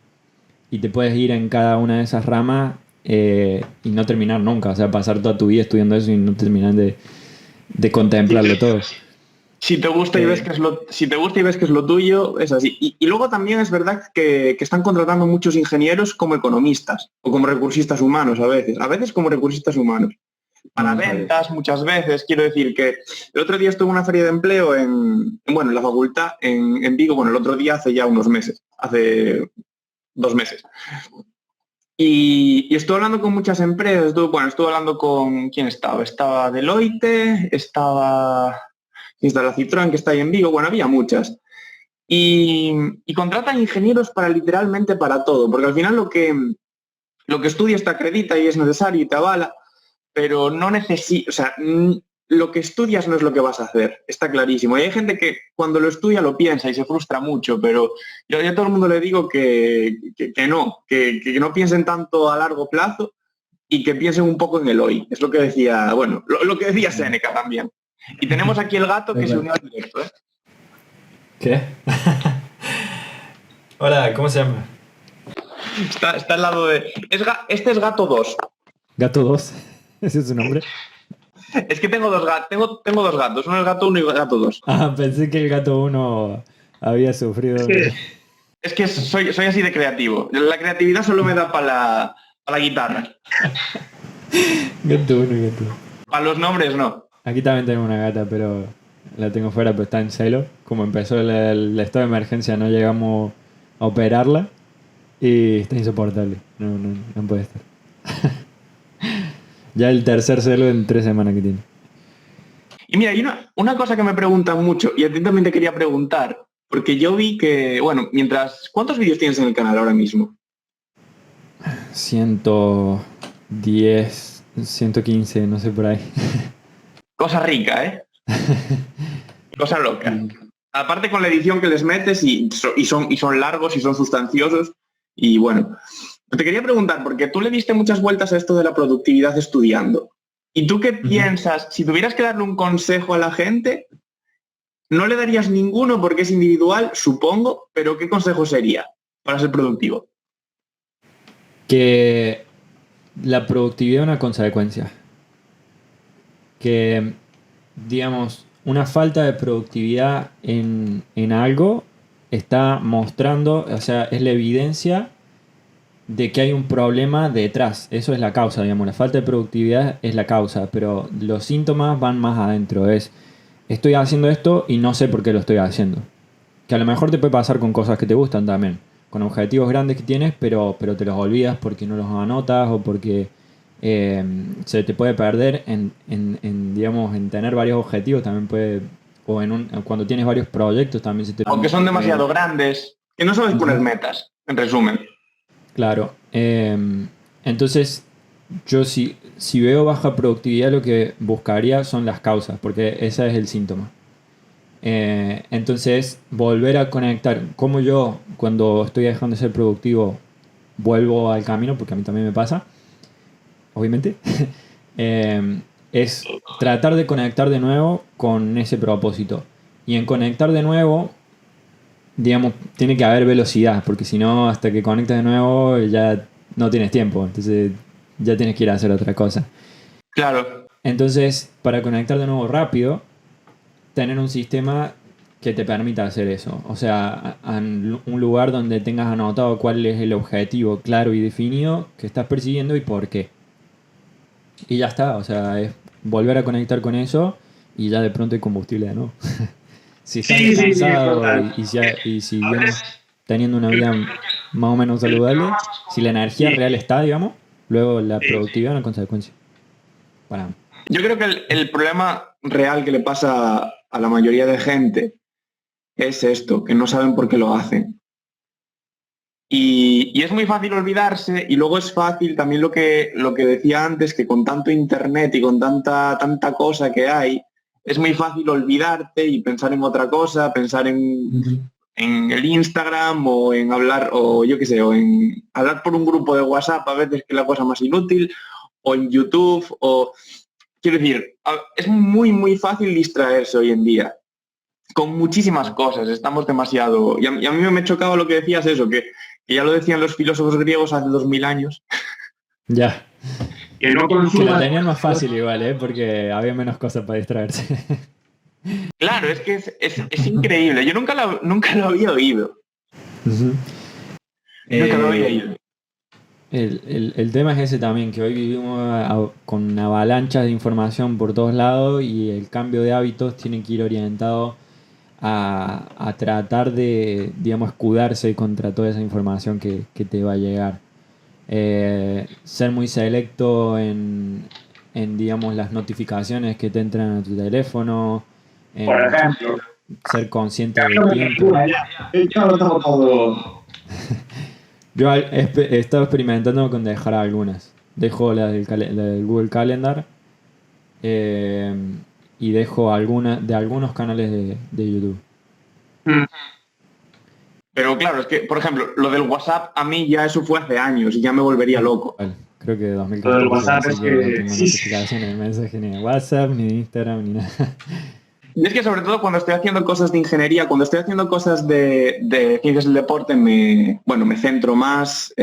Y te puedes ir en cada una de esas ramas y no terminar nunca. O sea, pasar toda tu vida estudiando eso y no terminar de contemplarlo todo. Si te gusta y ves que es lo tuyo, es así. Y luego también es verdad que están contratando muchos ingenieros como economistas o como recursistas humanos a veces como recursistas humanos. Para ventas muchas veces, quiero decir que el otro día estuve en una feria de empleo en la facultad, en Vigo, el otro día hace ya unos meses, hace 2 meses. Y estuve hablando con muchas empresas, estuve hablando con... ¿Quién estaba? Estaba Deloitte, estaba la Citroën que está ahí en Vigo, había muchas. Y contratan ingenieros para literalmente para todo, porque al final lo que estudias te acredita y es necesario y te avala, pero no necesita, lo que estudias no es lo que vas a hacer, está clarísimo. Y hay gente que cuando lo estudia lo piensa y se frustra mucho, pero yo a todo el mundo le digo que no piensen tanto a largo plazo y que piensen un poco en el hoy. Es lo que decía, lo que decía Séneca también. Y tenemos aquí el gato que se unió al directo, ¿eh? ¿Qué? Hola, ¿cómo se llama? Está al lado de... Este es Gato 2. ¿Gato 2? ¿Ese es su nombre? Es que tengo 2 gatos. Tengo 2 gatos. Uno es Gato 1 y Gato 2. Ah, pensé que el Gato 1 había sufrido... Es que soy así de creativo. La creatividad solo me da para la guitarra. Gato 1 y Gato 2. Para los nombres no. Aquí también tengo una gata, pero la tengo fuera, pero está en celo. Como empezó el estado de emergencia, no llegamos a operarla y está insoportable. No puede estar. Ya el tercer celo en 3 semanas que tiene. Y mira, hay una cosa que me preguntan mucho, y a ti también te quería preguntar, porque yo vi que, ¿cuántos vídeos tienes en el canal ahora mismo? 110, 115, no sé por ahí. Cosa rica, ¿eh? Cosa loca. Aparte con la edición que les metes y son largos y son sustanciosos. Y te quería preguntar, porque tú le diste muchas vueltas a esto de la productividad estudiando. ¿Y tú qué piensas? Si tuvieras que darle un consejo a la gente, no le darías ninguno porque es individual, supongo, pero ¿qué consejo sería para ser productivo? Que la productividad es una consecuencia. Que, digamos, una falta de productividad en algo está mostrando, o sea, es la evidencia de que hay un problema detrás. Eso es la causa, digamos. La falta de productividad es la causa, pero los síntomas van más adentro. Estoy haciendo esto y no sé por qué lo estoy haciendo. Que a lo mejor te puede pasar con cosas que te gustan también. Con objetivos grandes que tienes, pero te los olvidas porque no los anotas o porque se te puede perder en tener varios objetivos. También puede... O cuando tienes varios proyectos también se te... Aunque son demasiado grandes, que no sabes poner metas, en resumen. Claro. Entonces, yo si veo baja productividad, lo que buscaría son las causas, porque ese es el síntoma. Entonces, volver a conectar. Como yo, cuando estoy dejando de ser productivo, vuelvo al camino, porque a mí también me pasa, obviamente, es tratar de conectar de nuevo con ese propósito. Y en conectar de nuevo, digamos, tiene que haber velocidad, porque si no, hasta que conectas de nuevo ya no tienes tiempo, entonces ya tienes que ir a hacer otra cosa. Claro. Entonces, para conectar de nuevo rápido, tener un sistema que te permita hacer eso. O sea, un lugar donde tengas anotado cuál es el objetivo claro y definido que estás persiguiendo y por qué. Y ya está, o sea, es volver a conectar con eso y ya de pronto hay combustible de nuevo. Si estás cansado y si vienes teniendo una vida más o menos saludable, si la energía real está, digamos, luego la productividad es una consecuencia. Para mí. Yo creo que el problema real que le pasa a la mayoría de gente es esto, que no saben por qué lo hacen. Y es muy fácil olvidarse, y luego es fácil también lo que decía antes, que con tanto internet y con tanta cosa que hay, es muy fácil olvidarte y pensar en otra cosa, pensar en el Instagram o en hablar, o yo qué sé, o en hablar por un grupo de WhatsApp a veces, que es la cosa más inútil, o en YouTube, o quiero decir, es muy, muy fácil distraerse hoy en día con muchísimas cosas, estamos demasiado... Y a mí me chocaba lo que decías eso, que ya lo decían los filósofos griegos hace 2000 años. Ya. Que no Que lo consuman... tenían más fácil igual, ¿eh? Porque había menos cosas para distraerse. Claro, es que es increíble. Yo nunca lo había oído. Nunca lo había oído. El tema es ese también, que hoy vivimos con avalanchas de información por todos lados y el cambio de hábitos tiene que ir orientado a tratar de, digamos, escudarse contra toda esa información que te va a llegar. Ser muy selecto digamos, las notificaciones que te entran a tu teléfono, Por ejemplo. ser consciente del tiempo. Yo lo tengo todo. Yo he estado experimentando con dejar algunas. Dejo la del Google Calendar y dejo algunas de algunos canales de YouTube. Pero claro, es que, por ejemplo, lo del WhatsApp, a mí ya eso fue hace años y ya me volvería loco. Vale, creo que 2014. Lo del WhatsApp es que... no tengo notificaciones de mensajes ni de WhatsApp, ni de Instagram, ni nada. Y es que sobre todo cuando estoy haciendo cosas de ingeniería, cuando estoy haciendo cosas de ciencias del deporte, me centro más,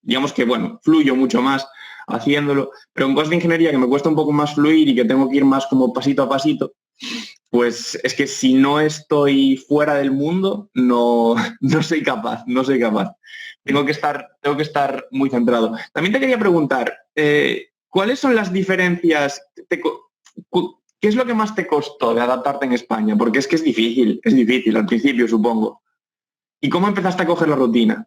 digamos que, fluyo mucho más haciéndolo, pero en cosas de ingeniería que me cuesta un poco más fluir y que tengo que ir más como pasito a pasito, pues es que si no estoy fuera del mundo, no soy capaz. Tengo que estar muy centrado. También te quería preguntar, ¿cuáles son las diferencias? ¿Qué es lo que más te costó de adaptarte en España? Porque es que es difícil al principio, supongo. ¿Y cómo empezaste a coger la rutina?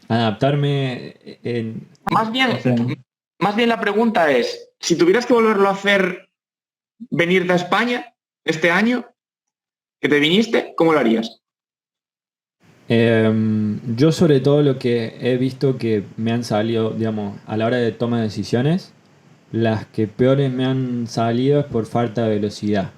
Adaptarme en... Más bien la pregunta es, si tuvieras que volverlo a hacer, venirte a España este año, que te viniste, ¿cómo lo harías? Yo sobre todo lo que he visto que me han salido, digamos, a la hora de toma de decisiones, las que peores me han salido es por falta de velocidad.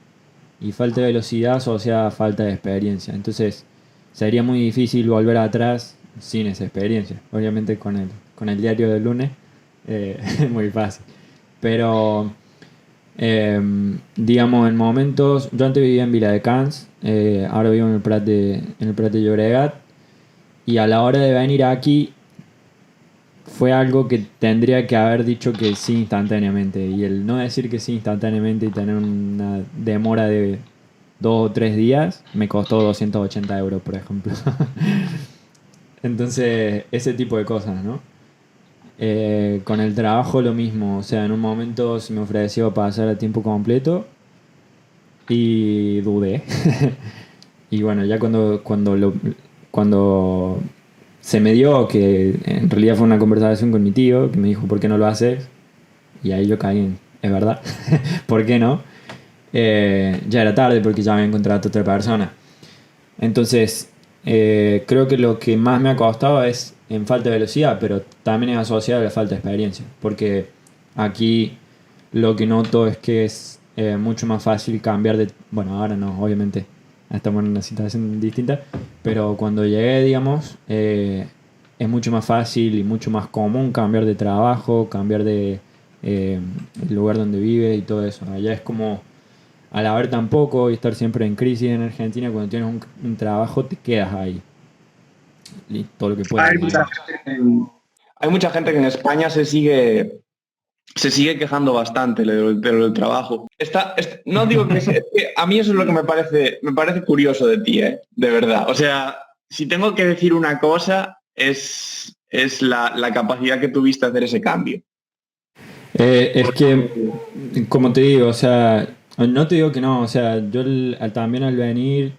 Y falta de velocidad asociada a falta de experiencia. Entonces, sería muy difícil volver atrás sin esa experiencia. Obviamente con el diario del lunes es muy fácil. Pero, digamos, en momentos... Yo antes vivía en Viladecans, ahora vivo en el Prat de Llobregat. Y a la hora de venir aquí fue algo que tendría que haber dicho que sí instantáneamente. Y el no decir que sí instantáneamente y tener una demora de 2 o 3 días me costó 280 euros, por ejemplo. Entonces, ese tipo de cosas, ¿no? Con el trabajo lo mismo. O sea, en un momento se me ofreció pasar a tiempo completo y dudé. Y bueno, ya cuando se me dio, que en realidad fue una conversación con mi tío, que me dijo, ¿por qué no lo haces? Y ahí yo caí en, es verdad, ¿por qué no? Ya era tarde porque ya había encontrado a otra persona. Entonces, creo que lo que más me ha costado es en falta de velocidad, pero también es asociado a la falta de experiencia, porque aquí lo que noto es que es mucho más fácil cambiar de... Bueno, ahora no, obviamente, estamos en una situación distinta, pero cuando llegué, digamos, es mucho más fácil y mucho más común cambiar de trabajo, cambiar de el lugar donde vive y todo eso. Allá es como, al haber tan poco y estar siempre en crisis en Argentina, cuando tienes un trabajo te quedas ahí. Y todo lo que puedas. Hay mucha gente que en España se sigue quejando bastante del trabajo. No digo que sea, es que a mí eso es lo que me parece curioso de ti, de verdad. O sea, si tengo que decir una cosa, es la capacidad que tuviste de hacer ese cambio. Es que, como te digo, o sea, no te digo que no, o sea, yo también al venir,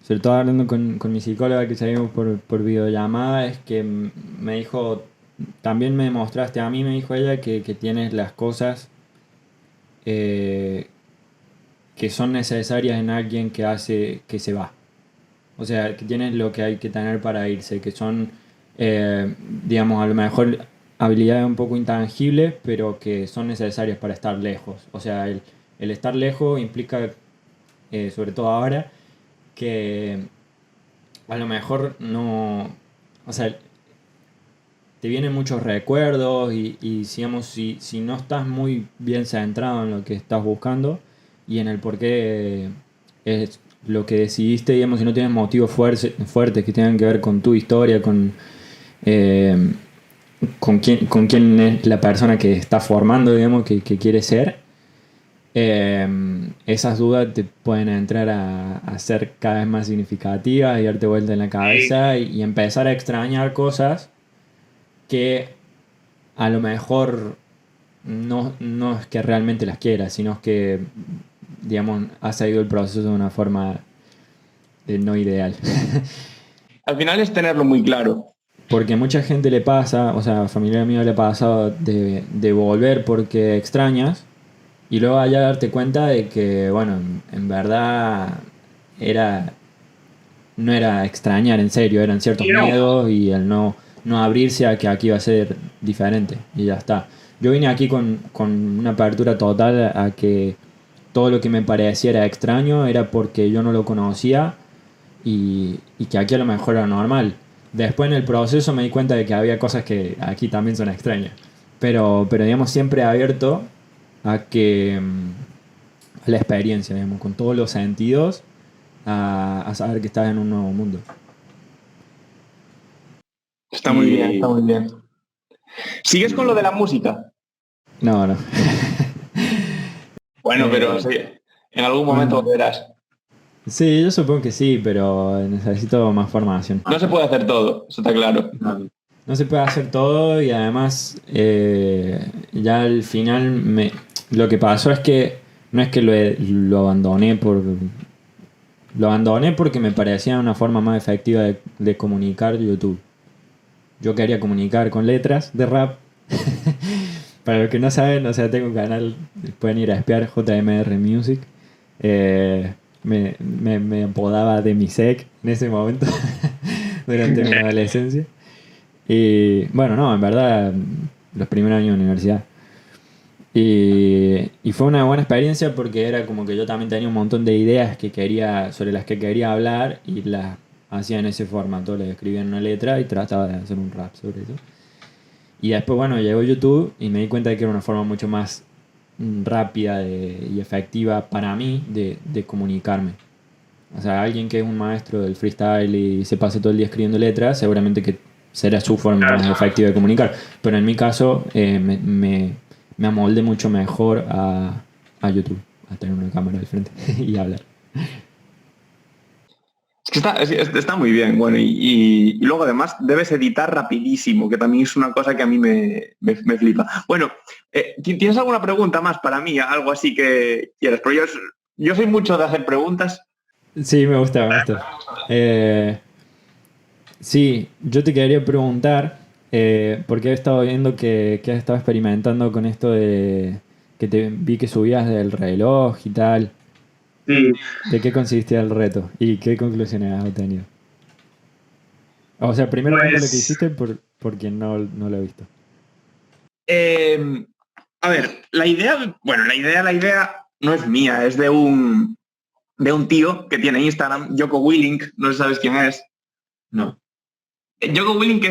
sobre todo hablando con mi psicóloga que salimos por videollamada, es que me dijo, también me demostraste, a mí me dijo ella que tienes las cosas que son necesarias en alguien que hace, que se va. O sea, que tienes lo que hay que tener para irse, que son, digamos, a lo mejor habilidades un poco intangibles, pero que son necesarias para estar lejos. O sea, el estar lejos implica, sobre todo ahora, que a lo mejor no... O sea, te vienen muchos recuerdos y digamos, si no estás muy bien centrado en lo que estás buscando y en el por qué es lo que decidiste, digamos, si no tienes motivos fuertes que tengan que ver con tu historia, eh, con quién es la persona que está formando, digamos, que quiere ser, esas dudas te pueden entrar a ser cada vez más significativas y darte vuelta en la cabeza y empezar a extrañar cosas que a lo mejor no es que realmente las quieras, sino es que, digamos, has seguido el proceso de una forma no ideal. Al final es tenerlo muy claro. Porque a mucha gente le pasa, o sea, a familiar mío le ha pasado de volver porque extrañas y luego allá darte cuenta de que, bueno, en verdad era no era extrañar en serio, eran ciertos miedos y el no abrirse a que aquí iba a ser diferente y ya está. Yo vine aquí con una apertura total a que todo lo que me pareciera extraño era porque yo no lo conocía y que aquí a lo mejor era normal. Después en el proceso me di cuenta de que había cosas que aquí también son extrañas. Pero digamos, siempre abierto a que a la experiencia, digamos, con todos los sentidos, a saber que estás en un nuevo mundo. Está muy bien, está muy bien. ¿Sigues con lo de la música? No. Bueno, pero sí, en algún momento verás. Sí, yo supongo que sí, pero necesito más formación. No se puede hacer todo, eso está claro. No se puede hacer todo y además ya al final lo que pasó es que no es que lo abandoné lo abandoné porque me parecía una forma más efectiva de comunicar YouTube. Yo quería comunicar con letras de rap. Para los que no saben, o sea, tengo un canal, pueden ir a espiar, JMR Music. Me apodaba de Misec en ese momento, durante mi adolescencia. Y bueno, no, en verdad, los primeros años de universidad. Y fue una buena experiencia porque era como que yo también tenía un montón de ideas sobre las que quería hablar y las hacía en ese formato, le escribía en una letra y trataba de hacer un rap sobre eso. Y después, bueno, llegó YouTube y me di cuenta de que era una forma mucho más rápida y efectiva para mí de comunicarme. O sea, alguien que es un maestro del freestyle y se pasa todo el día escribiendo letras, seguramente que será su forma más efectiva de comunicar. Pero en mi caso, me amoldé mucho mejor a YouTube, a tener una cámara al frente y hablar. Es que está muy bien, bueno, y luego además debes editar rapidísimo, que también es una cosa que a mí me flipa. Bueno, ¿tienes alguna pregunta más para mí? Algo así que quieras, pero yo soy mucho de hacer preguntas. Sí, me gusta. Sí, yo te quería preguntar, porque he estado viendo que has estado experimentando con esto de que te vi que subías del reloj y tal. Sí. ¿De qué consistía el reto y qué conclusiones has obtenido? O sea, primero lo que hiciste porque no lo he visto. A ver, la idea no es mía, es de un tío que tiene Instagram, Jocko Willink, no sé si sabes quién es. No. Jocko Willink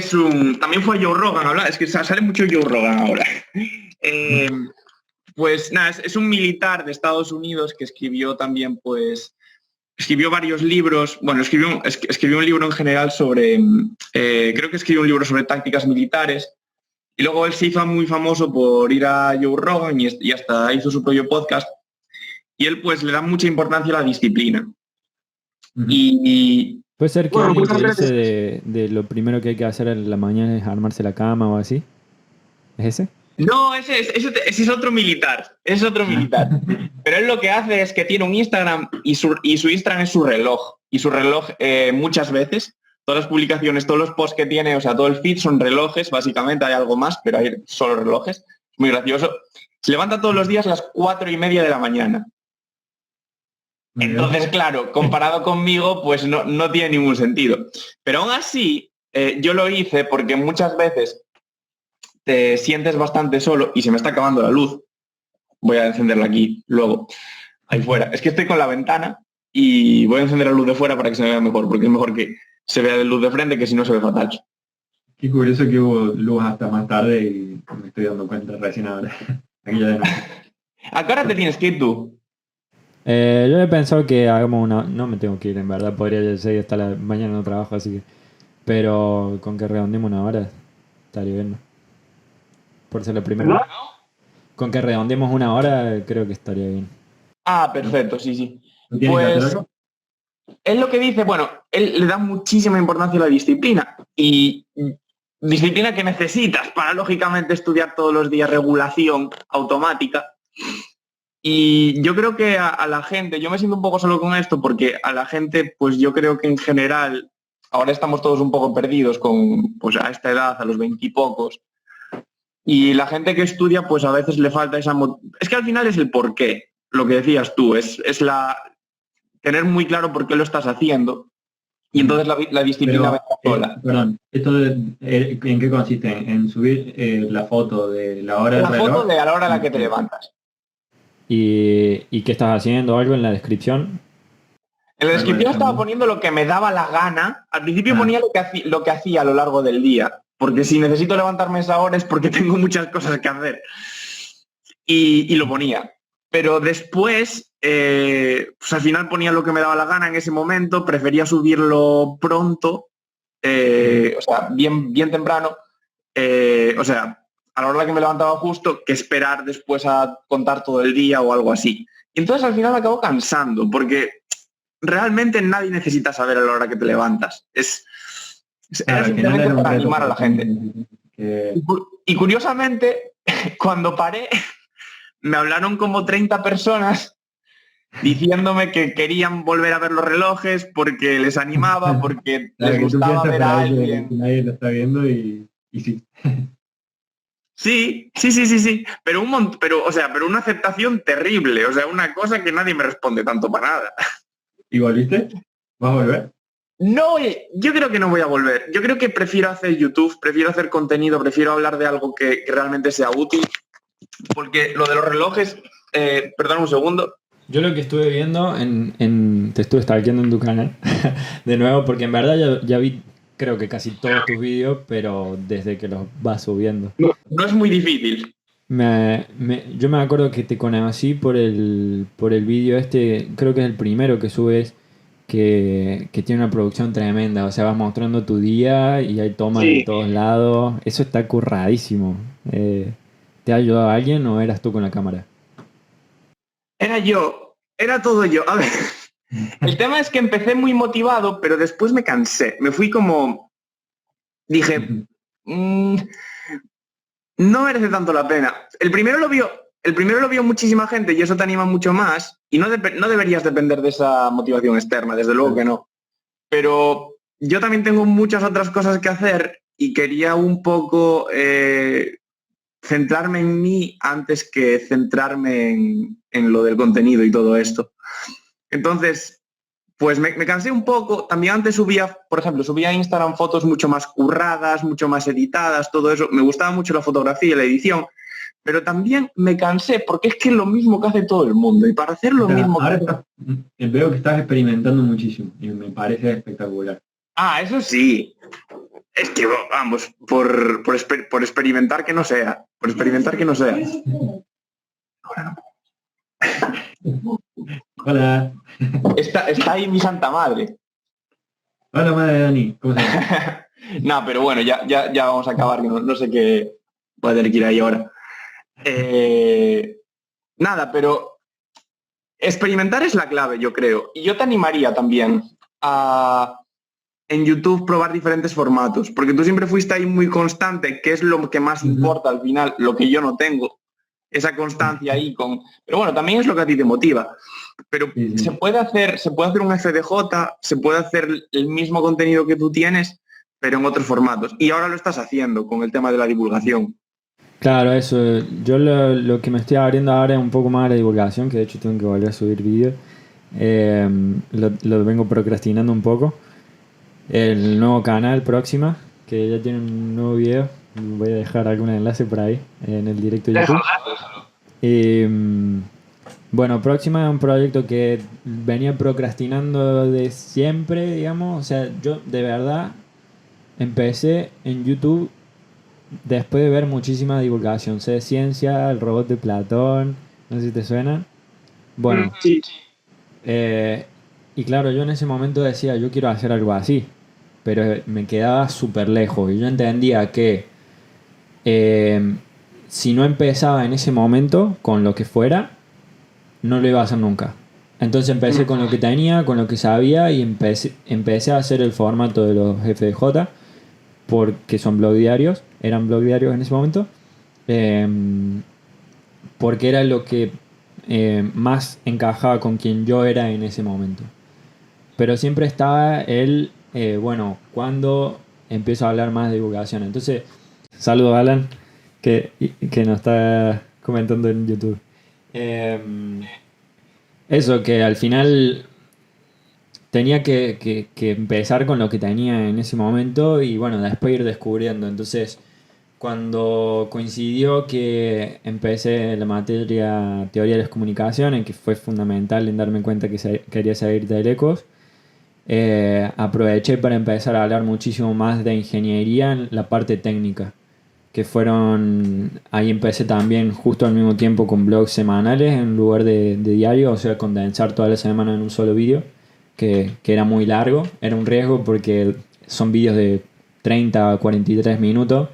también fue Joe Rogan, es que sale mucho Joe Rogan ahora. Pues nada, es un militar de Estados Unidos que escribió también, pues, escribió varios libros, bueno, escribió un libro en general sobre, creo que escribió un libro sobre tácticas militares, y luego él se hizo muy famoso por ir a Joe Rogan y hasta hizo su propio podcast, y él pues le da mucha importancia a la disciplina. Y ¿puede ser que alguien te dice de lo primero que hay que hacer en la mañana es armarse la cama o así? ¿Es ese? No, ese es otro militar. Es otro militar. Pero él lo que hace es que tiene un Instagram y su Instagram es su reloj. Y su reloj muchas veces, todas las publicaciones, todos los posts que tiene, o sea, todo el feed son relojes, básicamente hay algo más, pero hay solo relojes. Es muy gracioso. Se levanta todos los días a las 4:30 de la mañana. Entonces, claro, comparado conmigo, pues no tiene ningún sentido. Pero aún así, yo lo hice porque muchas veces te sientes bastante solo y se me está acabando la luz. Voy a encenderla aquí, luego, ahí fuera. Es que estoy con la ventana y voy a encender la luz de fuera para que se me vea mejor, porque es mejor que se vea de luz de frente que si no se ve fatal. Qué curioso que hubo luz hasta más tarde y me estoy dando cuenta recién ahora. Aquí ya de nuevo. ¿A qué hora te tienes que ir tú? Yo he pensado que hagamos una... No me tengo que ir, en verdad. Podría seguir hasta la mañana no trabajo, así que... Pero con que redondeemos una hora, estaría bien, ¿no? Por ser la primera. ¿No? Con que redondeemos una hora, creo que estaría bien. Ah, perfecto, sí, sí. ¿No tienes que hacer Pues algo? él lo que dice, bueno, él le da muchísima importancia a la disciplina y disciplina que necesitas para lógicamente estudiar todos los días regulación automática. Y yo creo que a la gente, yo me siento un poco solo con esto porque a la gente, pues yo creo que en general, ahora estamos todos un poco perdidos con, pues a esta edad, a los 20 y pocos, y la gente que estudia, pues a veces le falta esa... Es que al final es el porqué, lo que decías tú, es la tener muy claro por qué lo estás haciendo y entonces la disciplina Pero, vendrá sola. perdón, ¿en qué consiste? ¿En subir la foto de la hora del La foto reloj? de a la hora a la que te levantas. ¿Y qué estás haciendo? ¿Algo en la descripción? En la descripción Bueno, estaba poniendo lo que me daba la gana. Al principio Ah. ponía lo que hacía a lo largo del día. Porque si necesito levantarme esa hora es porque tengo muchas cosas que hacer. Y lo ponía. Pero después, pues al final ponía lo que me daba la gana en ese momento. Prefería subirlo pronto. O sea, bien temprano. O sea, a la hora que me levantaba justo, que esperar después a contar todo el día o algo así. Y entonces al final me acabo cansando, porque realmente nadie necesita saber a la hora que te levantas. Era al final simplemente era un para reto animar a la gente. que- Y curiosamente, cuando paré, me hablaron como 30 personas diciéndome que querían volver a ver los relojes porque les animaba, porque Claro, les que tú gustaba piensas ver por a ahí que alguien. nadie lo está viendo y sí. Sí, pero una aceptación terrible, o sea, una cosa que nadie me responde tanto para nada. ¿Y volviste? ¿Vas a volver? No, yo creo que no voy a volver. Yo creo que prefiero hacer YouTube, prefiero hacer contenido, prefiero hablar de algo que realmente sea útil, porque lo de los relojes, perdón un segundo. Yo lo que estuve viendo te estuve stalkeando en tu canal de nuevo, porque en verdad ya vi, creo que casi todos tus vídeos, pero desde que los vas subiendo. No es muy difícil. Yo me acuerdo que te conocí por el vídeo este, creo que es el primero que subes, que tiene una producción tremenda. O sea, vas mostrando tu día y hay tomas de Sí. todos lados. Eso está curradísimo. ¿Te ha ayudado alguien o eras tú con la cámara? Era todo yo. A ver, el tema es que empecé muy motivado, pero después me cansé. Me fui como... Dije, no merece tanto la pena. El primero lo vio muchísima gente y eso te anima mucho más. Y no deberías depender de esa motivación externa, desde luego que no. Pero yo también tengo muchas otras cosas que hacer y quería un poco centrarme en mí antes que centrarme en lo del contenido y todo esto. Entonces, pues me cansé un poco. También antes por ejemplo, subía a Instagram fotos mucho más curradas, mucho más editadas, todo eso. Me gustaba mucho la fotografía y la edición, pero también me cansé porque es que es lo mismo que hace todo el mundo. Y para hacer lo O sea, mismo... ahora veo que estás experimentando muchísimo y me parece espectacular. Ah, eso sí. Es que, vamos, por experimentar que no sea. Por experimentar que no sea. Hola. Está ahí mi santa madre. Hola, madre de Dani. ¿Cómo se llama? No, pero bueno, ya vamos a acabar, que no sé qué voy a tener que ir ahí ahora. Nada, pero experimentar es la clave, yo creo. Y yo te animaría también a en YouTube probar diferentes formatos, porque tú siempre fuiste ahí muy constante, que es lo que más importa al final, lo que yo no tengo, esa constancia ahí con... Pero bueno, también es lo que a ti te motiva. Pero Sí. se puede hacer un FDJ, se puede hacer el mismo contenido que tú tienes, pero en otros formatos. Y ahora lo estás haciendo con el tema de la divulgación. Claro, eso. Yo lo que me estoy abriendo ahora es un poco más a la divulgación, que de hecho tengo que volver a subir vídeos. Lo vengo procrastinando un poco. El nuevo canal próxima, que ya tiene un nuevo video. voy a dejar algún enlace por ahí en el directo de YouTube. Eh, bueno, Próxima es un proyecto que venía procrastinando de siempre, digamos. O sea, yo de verdad empecé en YouTube después de ver muchísima divulgación. Sé de ciencia, el robot de Platón, no sé si te suena. Bueno, Sí. y claro, yo en ese momento decía, yo quiero hacer algo así, pero me quedaba súper lejos. Y yo entendía que eh, si no empezaba en ese momento con lo que fuera, no lo iba a hacer nunca. Entonces empecé con lo que tenía, con lo que sabía y empecé a hacer el formato de los FDJ, porque son blog diarios, eran blog diarios en ese momento, eh, porque era lo que más encajaba con quien yo era en ese momento. Pero siempre estaba el, bueno, cuando empiezo a hablar más de divulgación. Entonces, saludo a Alan, que nos está comentando en YouTube. Eh, Eso, que al final tenía que empezar con lo que tenía en ese momento y bueno, después ir descubriendo. Entonces, cuando coincidió que empecé la materia Teoría de las Comunicaciones, que fue fundamental en darme cuenta que quería seguir Telecos, aproveché para empezar a hablar muchísimo más de ingeniería en la parte técnica, que fueron, ahí empecé también justo al mismo tiempo con blogs semanales en lugar de diario, o sea, condensar toda la semana en un solo vídeo, que era muy largo, era un riesgo porque son vídeos de 30 a 43 minutos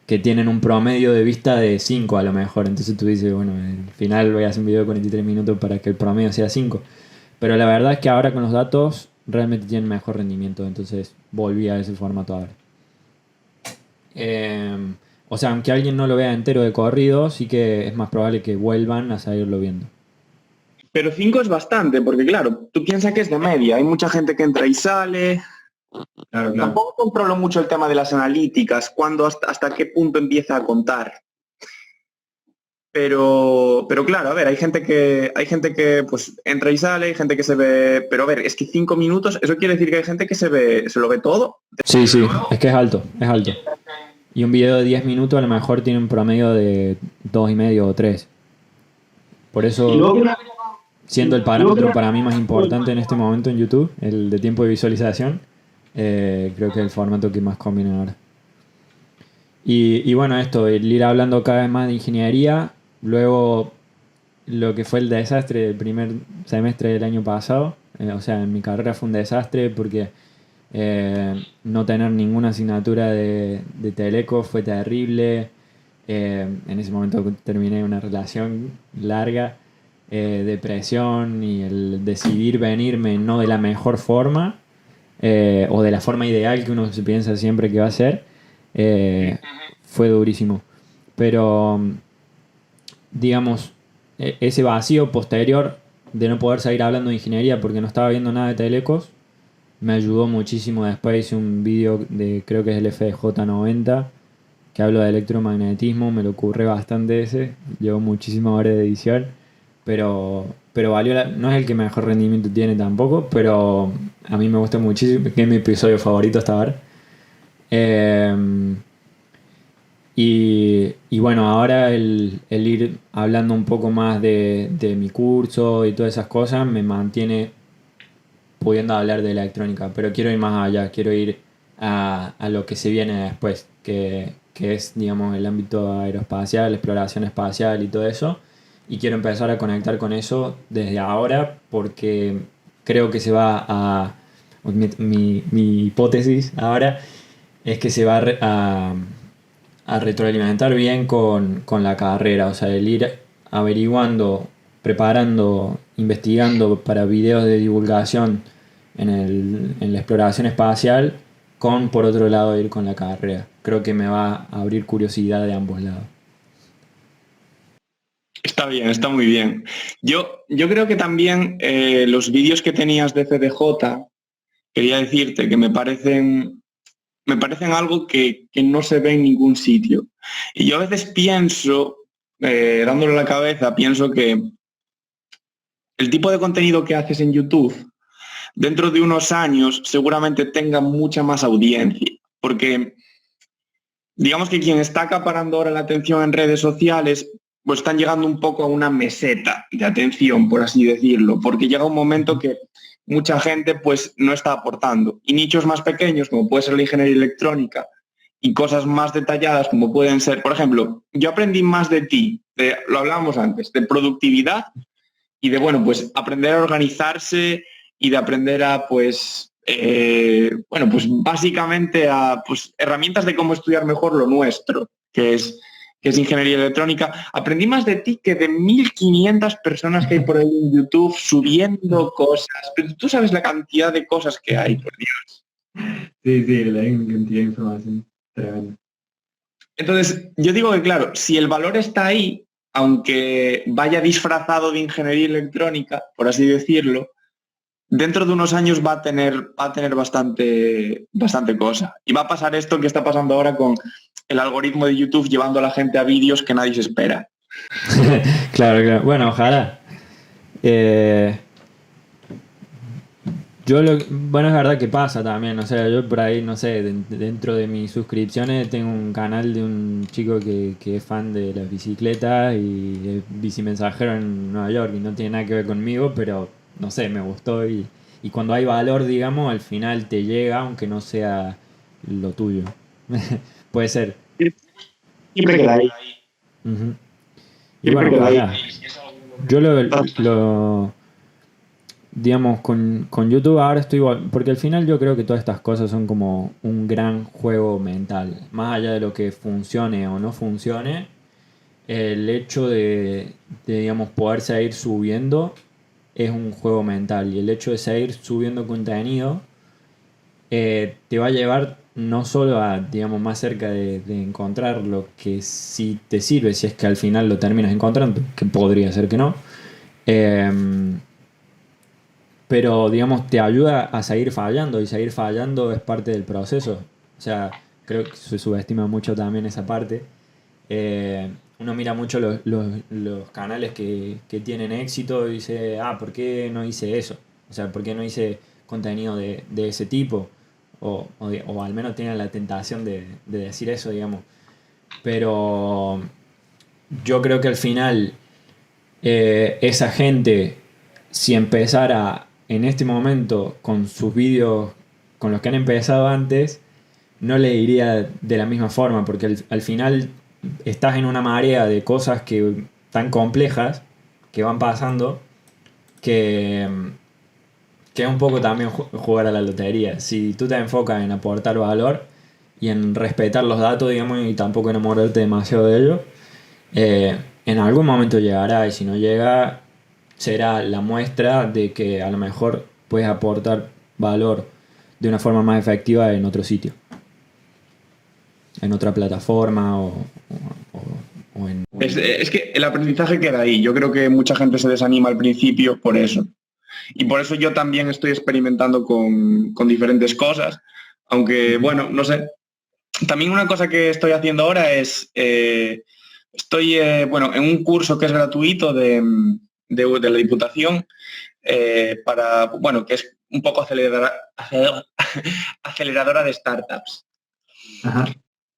que tienen un promedio de vista de 5 a lo mejor, entonces tú dices, bueno, al final voy a hacer un video de 43 minutos para que el promedio sea 5, pero la verdad es que ahora con los datos realmente tienen mejor rendimiento, entonces volví a ese formato ahora. Eh, o sea, aunque alguien no lo vea entero de corrido, sí que es más probable que vuelvan a seguirlo viendo. Pero 5 es bastante, porque claro, tú piensas que es de media. Hay mucha gente que entra y sale. Claro, claro. Tampoco controlo mucho el tema de las analíticas, cuándo, hasta qué punto empieza a contar. Pero claro, a ver, hay gente que pues entra y sale, hay gente que se ve, pero a ver, es que 5 minutos, eso quiere decir que hay gente que se lo ve todo. Sí, sí, es que es alto, es alto. Y un video de 10 minutos a lo mejor tiene un promedio de 2,5 o 3. Por eso, siendo el parámetro para mí más importante en este momento en YouTube, el de tiempo de visualización, creo que es el formato que más conviene ahora. Y bueno, esto, el ir hablando cada vez más de ingeniería, luego lo que fue el desastre del primer semestre del año pasado, o sea, en mi carrera fue un desastre porque no tener ninguna asignatura de Teleco fue terrible. En ese momento terminé una relación larga, depresión y el decidir venirme no de la mejor forma o de la forma ideal que uno se piensa siempre que va a ser, fue durísimo. Pero, digamos, ese vacío posterior de no poder seguir hablando de ingeniería porque no estaba viendo nada de Telecos, me ayudó muchísimo. Después hice un vídeo de, creo que es el FJ90, que hablo de electromagnetismo, me lo ocurre bastante ese, llevo muchísimas horas de edición, pero valió no es el que mejor rendimiento tiene tampoco, pero a mí me gusta muchísimo, que es mi episodio favorito hasta ahora. Y bueno, ahora el ir hablando un poco más de mi curso y todas esas cosas me mantiene pudiendo hablar de electrónica, pero quiero ir más allá, quiero ir a lo que se viene después, que es, digamos, el ámbito aeroespacial, exploración espacial y todo eso, y quiero empezar a conectar con eso desde ahora porque creo que se va a... Mi hipótesis ahora es que se va a retroalimentar bien con la carrera, o sea, el ir averiguando, preparando, investigando para videos de divulgación en la exploración espacial, con por otro lado ir con la carrera. Creo que me va a abrir curiosidad de ambos lados. Está bien, está muy bien. Yo creo que también los vídeos que tenías de CDJ, quería decirte que me parecen algo que no se ve en ningún sitio. Y yo a veces pienso, dándole la cabeza, pienso que el tipo de contenido que haces en YouTube, dentro de unos años seguramente tenga mucha más audiencia. Porque digamos que quien está acaparando ahora la atención en redes sociales, pues están llegando un poco a una meseta de atención, por así decirlo, porque llega un momento que mucha gente pues no está aportando. Y nichos más pequeños, como puede ser la ingeniería electrónica, y cosas más detalladas, como pueden ser, por ejemplo, yo aprendí más de ti, lo hablábamos antes, de productividad y de, bueno, pues aprender a organizarse y de aprender a, pues, pues básicamente a pues, herramientas de cómo estudiar mejor lo nuestro, que es ingeniería electrónica. Aprendí más de ti que de 1.500 personas que hay por ahí en YouTube subiendo cosas. Pero tú sabes la cantidad de cosas que hay, por Dios. Sí, la cantidad de información tremenda. Entonces, yo digo que, claro, si el valor está ahí, aunque vaya disfrazado de ingeniería electrónica, por así decirlo, dentro de unos años va a tener bastante cosa. Y va a pasar esto que está pasando ahora con el algoritmo de YouTube llevando a la gente a vídeos que nadie se espera. Claro. Bueno, ojalá. Bueno, es verdad que pasa también, o sea, yo por ahí, no sé, dentro de mis suscripciones tengo un canal de un chico que es fan de las bicicletas y es bicimensajero en Nueva York y no tiene nada que ver conmigo, pero no sé, me gustó y cuando hay valor, digamos, al final te llega, aunque no sea lo tuyo. Puede ser. Siempre queda ahí. Uh-huh. Y bueno, ojalá. Yo digamos, con YouTube ahora estoy porque al final yo creo que todas estas cosas son como un gran juego mental. Más allá de lo que funcione o no funcione, el hecho de digamos, poder seguir subiendo es un juego mental. Y el hecho de seguir subiendo contenido te va a llevar no solo a, digamos, más cerca de encontrar lo que sí te sirve, si es que al final lo terminas encontrando, que podría ser que no. Pero, digamos, te ayuda a seguir fallando y seguir fallando es parte del proceso. O sea, creo que se subestima mucho también esa parte. Uno mira mucho los canales que tienen éxito y dice, ¿por qué no hice eso? O sea, ¿por qué no hice contenido de ese tipo? O al menos tienen la tentación de decir eso, digamos. Pero yo creo que al final esa gente, si empezara en este momento con sus vídeos con los que han empezado antes, no le iría de la misma forma, porque al final estás en una marea de cosas tan complejas que van pasando que es un poco también jugar a la lotería. Si tú te enfocas en aportar valor y en respetar los datos, digamos, y tampoco enamorarte demasiado de ellos, en algún momento llegará, y si no llega, será la muestra de que a lo mejor puedes aportar valor de una forma más efectiva en otro sitio, en otra plataforma o en... Es que el aprendizaje queda ahí. Yo creo que mucha gente se desanima al principio por eso. Y por eso yo también estoy experimentando con diferentes cosas. Aunque, bueno, no sé. También una cosa que estoy haciendo ahora es... estoy en un curso que es gratuito de la Diputación que es un poco aceleradora de startups. Ajá.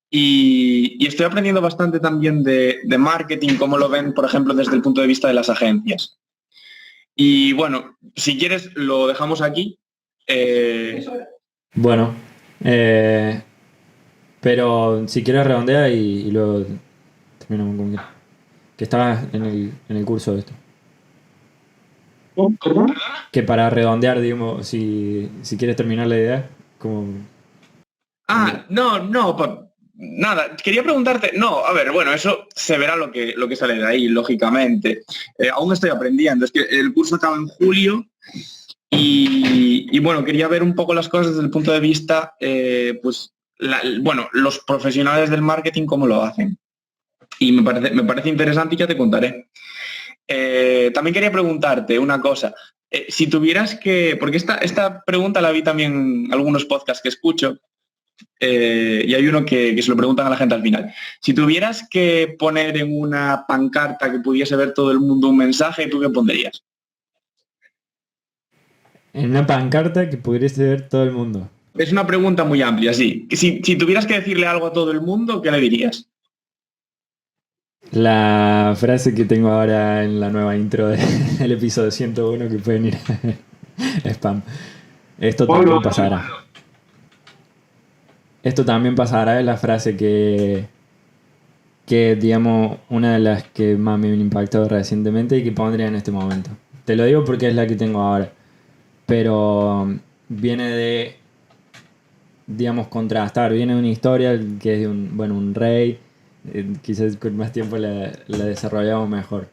Y estoy aprendiendo bastante también de marketing, cómo lo ven, por ejemplo, desde el punto de vista de las agencias. Y bueno, si quieres, lo dejamos aquí. Bueno, pero si quieres redondea y luego terminamos con que estabas en el curso de esto. ¿Perdón? Que para redondear, digamos, si quieres terminar la idea, como... No, nada, quería preguntarte, a ver, bueno, eso se verá lo que sale de ahí, lógicamente. Aún estoy aprendiendo, es que el curso acaba en julio y bueno, quería ver un poco las cosas desde el punto de vista, los profesionales del marketing, cómo lo hacen. Y me parece interesante y ya te contaré. También quería preguntarte una cosa. Si tuvieras que, porque esta pregunta la vi también en algunos podcasts que escucho, y hay uno que se lo preguntan a la gente al final. Si tuvieras que poner en una pancarta que pudiese ver todo el mundo un mensaje, ¿tú qué pondrías? En una pancarta que pudiese ver todo el mundo. Es una pregunta muy amplia, sí. Si tuvieras que decirle algo a todo el mundo, ¿qué le dirías? La frase que tengo ahora en la nueva intro del episodio 101 que pueden ir spam. Esto también pasará. Esto también pasará es la frase que digamos, una de las que más me han impactado recientemente y que pondría en este momento. Te lo digo porque es la que tengo ahora. Pero viene de, digamos, contrastar. Viene de una historia que es de un rey. Quizás con más tiempo la desarrollamos mejor.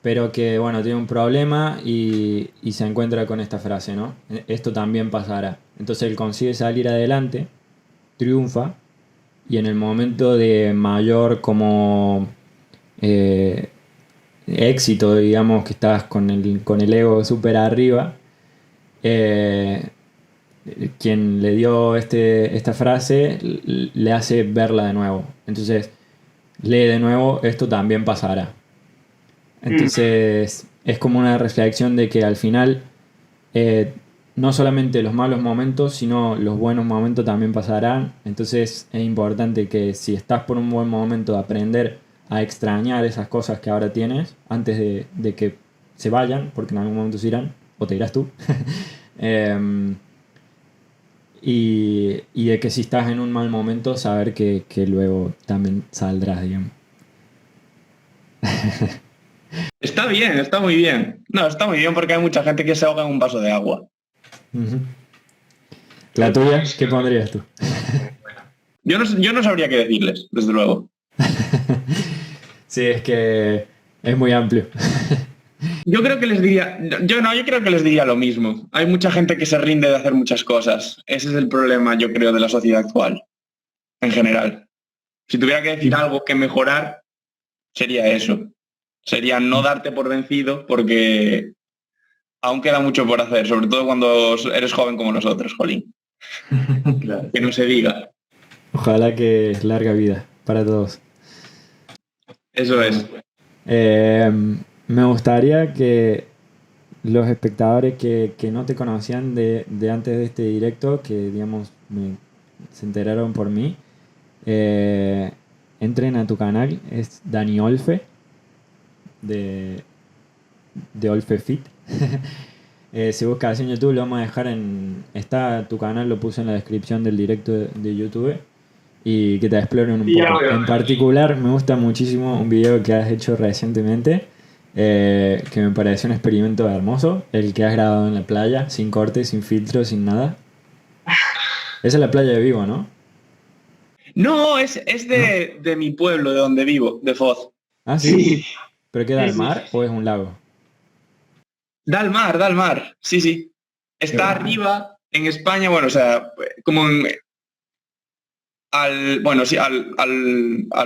Pero que, bueno, tiene un problema y se encuentra con esta frase, ¿no? Esto también pasará. Entonces él consigue salir adelante, triunfa, y en el momento de mayor como éxito, digamos, que estás con el ego súper arriba, eh, quien le dio esta frase le hace verla de nuevo. Entonces, lee de nuevo, esto también pasará. Entonces, es como una reflexión de que al final, no solamente los malos momentos, sino los buenos momentos también pasarán. Entonces, es importante que si estás por un buen momento, aprender a extrañar esas cosas que ahora tienes antes de que se vayan, porque en algún momento se irán, o te irás tú. Y de que si estás en un mal momento, saber que luego también saldrás, digamos. Está bien, está muy bien. No, está muy bien porque hay mucha gente que se ahoga en un vaso de agua. Uh-huh. ¿La tuya? ¿Qué pondrías tú? Yo no sabría qué decirles, desde luego. Sí, es que es muy amplio. Yo creo que les diría, yo creo que les diría lo mismo. Hay mucha gente que se rinde de hacer muchas cosas. Ese es el problema, yo creo, de la sociedad actual, en general. Si tuviera que decir algo que mejorar, sería eso. Sería no darte por vencido porque aún queda mucho por hacer, sobre todo cuando eres joven como nosotros, Jolín. Claro. Que no se diga. Ojalá que es larga vida para todos. Eso es. Me gustaría que los espectadores que no te conocían de antes de este directo, que digamos se enteraron por mí, entren a tu canal, es Dani Olfe, de Olfe Fit. Si buscas en YouTube, lo vamos a dejar está tu canal, lo puse en la descripción del directo de YouTube. Y que te exploren un poco. En particular, me gusta muchísimo un video que has hecho recientemente, que me pareció un experimento hermoso, el que has grabado en la playa, sin corte, sin filtro, sin nada. Esa es la playa de Vigo, ¿no? No, es de mi pueblo, de donde vivo, de Foz. Ah, sí. ¿Pero queda al mar o es un lago? Da al mar, sí, sí. Está arriba, en España, bueno, o sea, como al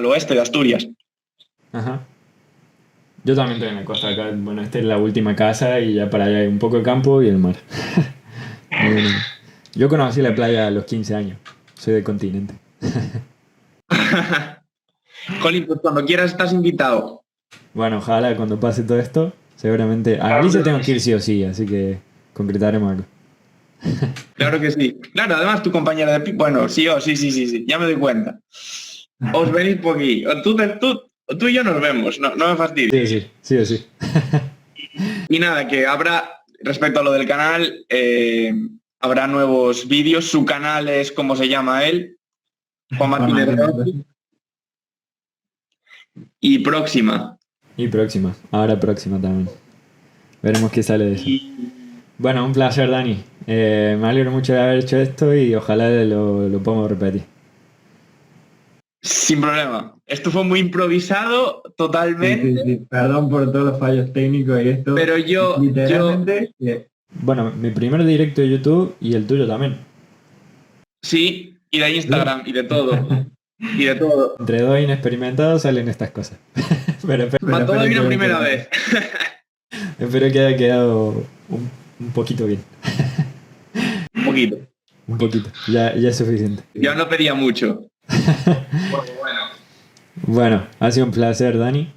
oeste de Asturias. Ajá. Yo también estoy en la costa acá. Bueno, esta es la última casa y ya para allá hay un poco de campo y el mar. Yo conocí la playa a los 15 años. Soy del continente. Jolín, pues cuando quieras estás invitado. Bueno, ojalá cuando pase todo esto, seguramente. A Galicia tengo que ir sí o sí, así que concretaremos algo. Claro que sí. Claro, además tu compañera de... Bueno, sí, sí, ya me doy cuenta. Os venís por aquí. Tú y yo nos vemos, no me fastidies. Sí o sí. Y nada, que habrá, respecto a lo del canal, habrá nuevos vídeos. Su canal es, ¿cómo se llama él? Juan Martínez Rossi. Y próxima. Ahora próxima también. Veremos qué sale de eso. Bueno, un placer, Dani. Me alegro mucho de haber hecho esto y ojalá lo podamos repetir. Sin problema. Esto fue muy improvisado, totalmente. Sí. Perdón por todos los fallos técnicos y esto. Pero yo... Bueno, mi primer directo de YouTube y el tuyo también. Sí, y de Instagram, y de todo. Y de todo. Entre dos inexperimentados salen estas cosas. pero todo hay una primera vez. Espero que haya quedado un poquito bien. Un poquito. Ya es suficiente. Yo no pedía mucho. Bueno, ha sido un placer, Dani.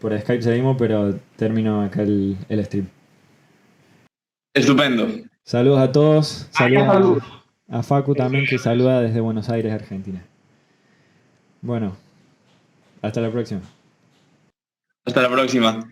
Por Skype seguimos, pero termino acá el stream. Estupendo. Saludos a todos. Saludos a Facu también, que saluda desde Buenos Aires, Argentina. Bueno, hasta la próxima. Hasta la próxima.